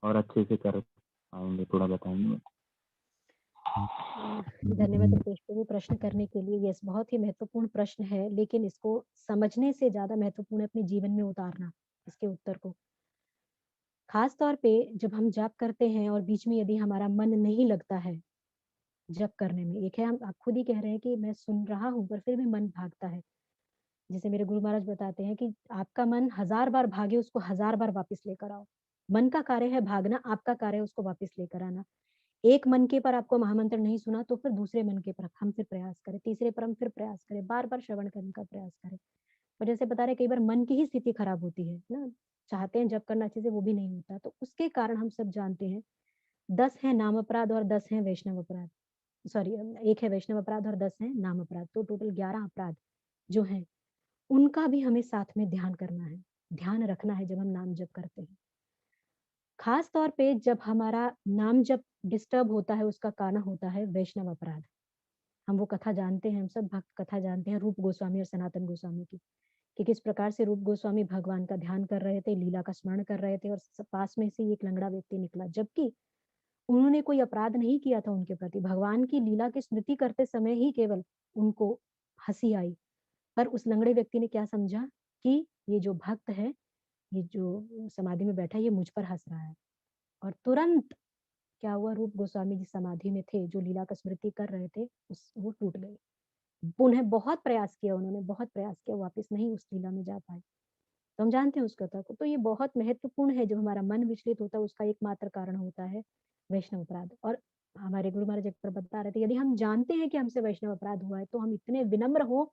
और अच्छे से कर पाएंगे, थोड़ा बताएंगे?
धन्यवाद रितेश प्रभु प्रश्न करने के लिए। यस, बहुत ही महत्वपूर्ण प्रश्न है, लेकिन इसको समझने से ज्यादा महत्वपूर्ण है अपने जीवन में उतारना इसके उत्तर को। खास तौर पे जब हम जाप करते हैं और बीच में यदि हमारा मन नहीं लगता है जप करने में, एक है हम आप खुद ही कह रहे हैं कि मैं सुन रहा हूँ पर फिर भी मन भागता है। जैसे मेरे गुरु महाराज बताते हैं कि आपका मन 1000 बार भागे, उसको 1000 बार वापस लेकर आओ। मन का कार्य है भागना, आपका कार्य है उसको वापस लेकर आना। एक मन के पर आपको महामंत्र नहीं सुना, तो फिर दूसरे मन के पर हम फिर प्रयास करें, तीसरे पर हम फिर प्रयास करें, बार बार श्रवण करने का प्रयास करें। और जैसे बता रहे, कई बार मन की ही स्थिति खराब होती है ना, चाहते हैं जब करना अच्छे से, वो भी नहीं होता। तो उसके कारण हम सब जानते हैं 10 है नाम अपराध और 10 है वैष्णव अपराध। सॉरी, एक है वैष्णव अपराध और 10 है नाम अपराध, तो टोटल 11 अपराध जो हैं, उनका भी हमें साथ में ध्यान करना है, ध्यान रखना है जब हम नाम जप करते हैं। खास तौर पे जब हमारा नाम जप डिस्टर्ब होता है, उसका कारण होता है वैष्णव अपराध। हम वो कथा जानते हैं, हम सब भक्त कथा जानते हैं रूप गोस्वामी और सनातन गोस्वामी की, कि किस प्रकार से रूप गोस्वामी भगवान का ध्यान कर रहे थे, लीला का स्मरण कर रहे थे, और पास में से एक लंगड़ा व्यक्ति निकला, जबकि उन्होंने कोई अपराध नहीं किया था उनके प्रति। भगवान की लीला की स्मृति करते समय ही केवल उनको हंसी आई। पर उस लंगड़े व्यक्ति ने क्या समझा कि ये जो भक्त है, ये जो समाधि में बैठा है, ये मुझ पर हंस रहा है। और तुरंत क्या हुआ, रूप गोस्वामी जिस समाधि में थे, जो लीला का स्मृति कर रहे थे, उस वो टूट गए। उन्हें बहुत प्रयास किया, उन्होंने बहुत प्रयास किया, वापस नहीं उस लीला में जा पाए। तो हम जानते हैं उस कथा को। तो ये बहुत महत्वपूर्ण है, जब हमारा मन विचलित होता है उसका एकमात्र कारण होता है वैष्णव अपराध। और हमारे गुरु महाराज एक बार बता रहे थे, यदि हम जानते हैं कि हमसे वैष्णव अपराध हुआ है तो हम इतने विनम्र हो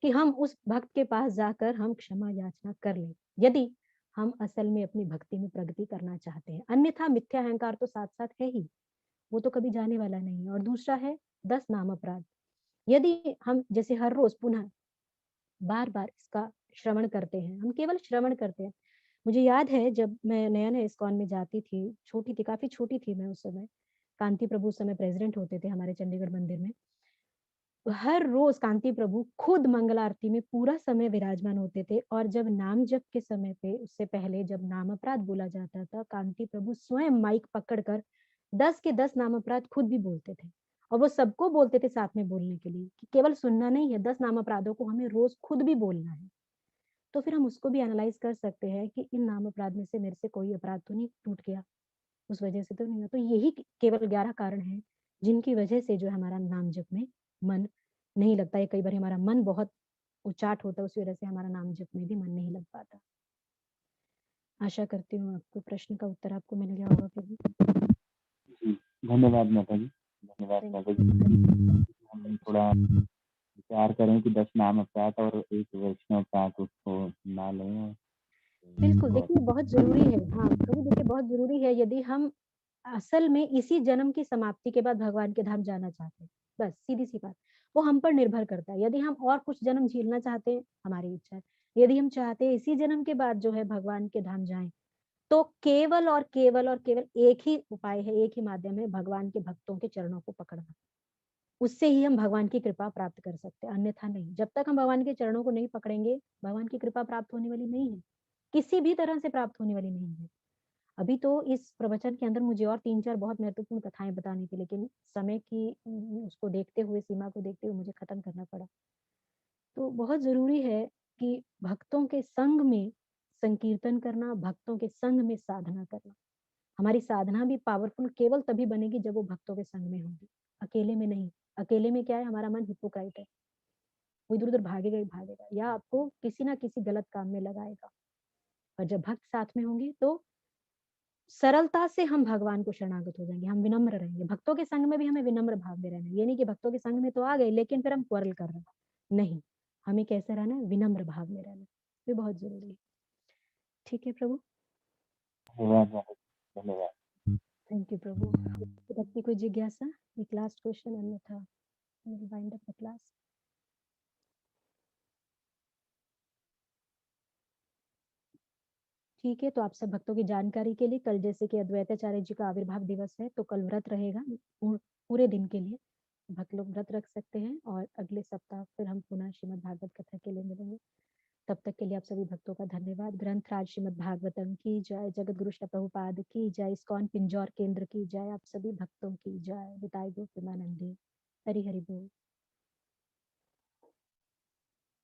कि हम उस भक्त के पास जाकर हम क्षमा याचना कर लें, यदि हम असल में अपनी भक्ति में प्रगति करना चाहते हैं। अन्यथा मिथ्या अहंकार तो साथ साथ है ही, वो तो कभी जाने वाला नहीं है। और दूसरा है 10 नाम अपराध। यदि हम जैसे हर रोज पुनः बार बार इसका श्रवण करते हैं, हम केवल श्रवण करते हैं। मुझे याद है जब मैं नया नया इस्कॉन में जाती थी, छोटी थी, काफी छोटी थी मैं उस समय। कांति प्रभु उस समय प्रेसिडेंट होते थे हमारे चंडीगढ़ मंदिर में। हर रोज कांति प्रभु खुद मंगल आरती में पूरा समय विराजमान होते थे, और जब नाम जप के समय पे, उससे पहले जब नाम अपराध बोला जाता था, कांति प्रभु स्वयं माइक पकड़कर 10 के 10 नाम अपराध खुद भी बोलते थे। और वो सबको बोलते थे साथ में बोलने के लिए, कि केवल सुनना नहीं है, 10 नाम अपराधों को हमें रोज खुद भी बोलना है। तो फिर हम उसको भी एनालाइज कर सकते हैं कि इन नाम अपराध में से मेरे से कोई अपराध तो नहीं टूट गया, उस वजह से तो नहीं हुआ। तो यही केवल 11 कारण हैं जिनकी वजह से जो है हमारा नाम जप में मन नहीं लगता है। कई बार हमारा मन बहुत उचाट होता है, उस वजह से हमारा नाम जप में भी मन नहीं लग पाता। आशा करती हूँ आपको प्रश्न का उत्तर आपको मिल गया होगा प्रभु।
जी, धन्यवाद माता जी। धन्यवाद
Thank
माता
you.
जी। हम थोड़ा विचार करें कि 10 नाम अपराध और एक वैष्णव अपराध उसको ना लें।
बिल्कुल,
बहुत
देखिए बहुत ज़रूरी है। हाँ, प्रभु देखिए बहुत ज़रूरी है, यदि हम असल में इसी जन्म की समाप्ति के बाद भगवान के धाम जाना चाहते हैं, बस सीधी-सी बात। वो हम पर निर्भर करता है। यदि हम और कुछ जन्म झेलना चाहते हैं, हमारी इच्छा है। यदि हम चाहते हैं इसी जन्म के बाद जो है भगवान के धाम जाएँ, तो केवल और केवल और केवल एक ही उपाय है, एक ही माध्यम है, भगवान के भक्तों के चरणों को पकड़ना। उससे ही हम भगवान की कृपा प्राप्त कर सकते हैं, अन्यथा नहीं। जब तक हम भगवान के चरणों को नहीं पकड़ेंगे, भगवान की कृपा प्राप्त होने वाली नहीं है। किसी भी तरह से प्राप्त होने वाली नहीं है। अभी तो इस प्रवचन के अंदर मुझे और 3-4 बहुत महत्वपूर्ण कथाएँ बतानी थी, लेकिन समय की उसको देखते हुए, सीमा को देखते हुए मुझे खत्म करना पड़ा। तो बहुत ज़रूरी है कि भक्तों के संग में संकीर्तन करना, भक्तों के संग में साधना करना। हमारी साधना भी पावरफुल केवल तभी बनेगी जब वो भक्तों के संग में होगी, अकेले में नहीं। अकेले में क्या है, हमारा मन हिपोक्राइट है, वो इधर-उधर भागेगा ही भागेगा, या आपको किसी ना किसी गलत काम में लगाएगा। और जब भक्त साथ में होंगे तो सरलता से हम भगवान को शरणागत हो जाएँगे, हम विनम्र रहेंगे। भक्तों के संग में भी हमें विनम्र भाव में रहना है। ये नहीं कि भक्तों के संग में तो आ गए लेकिन फिर हम क्वारल कर रहे हैं। नहीं, हमें कैसे रहना है? विनम्र भाव में रहना है। ये बहुत ज़रूरी है। ठीक है प्रभु,
धन्यवाद माता जी, धन्यवाद।
Thank you prabhu. भक्त की कोई जिज्ञासा? एक लास्ट क्वेश्चन, अन्यथा we will wind up the class. ठीक है, तो आप सब भक्तों की जानकारी के लिए कल जैसे कि अद्वैताचार्य जी का आविर्भाव दिवस है, तो कल व्रत रहेगा पूरे दिन के लिए। भक्त लोग व्रत रख सकते हैं, और अगले सप्ताह फिर हम पुनः श्रीमद् भागवत कथा के लिए मिलेंगे। तब तक के लिए आप सभी भक्तों का धन्यवाद। ग्रंथराज श्रीमद् भागवतम की जय, जगत गुरु श्री प्रभुपाद की जय, इस्कॉन पिंजौर केंद्र की जय, आप सभी भक्तों की जय। विदाई गो प्रेमानंदी। हरि हरि बोल।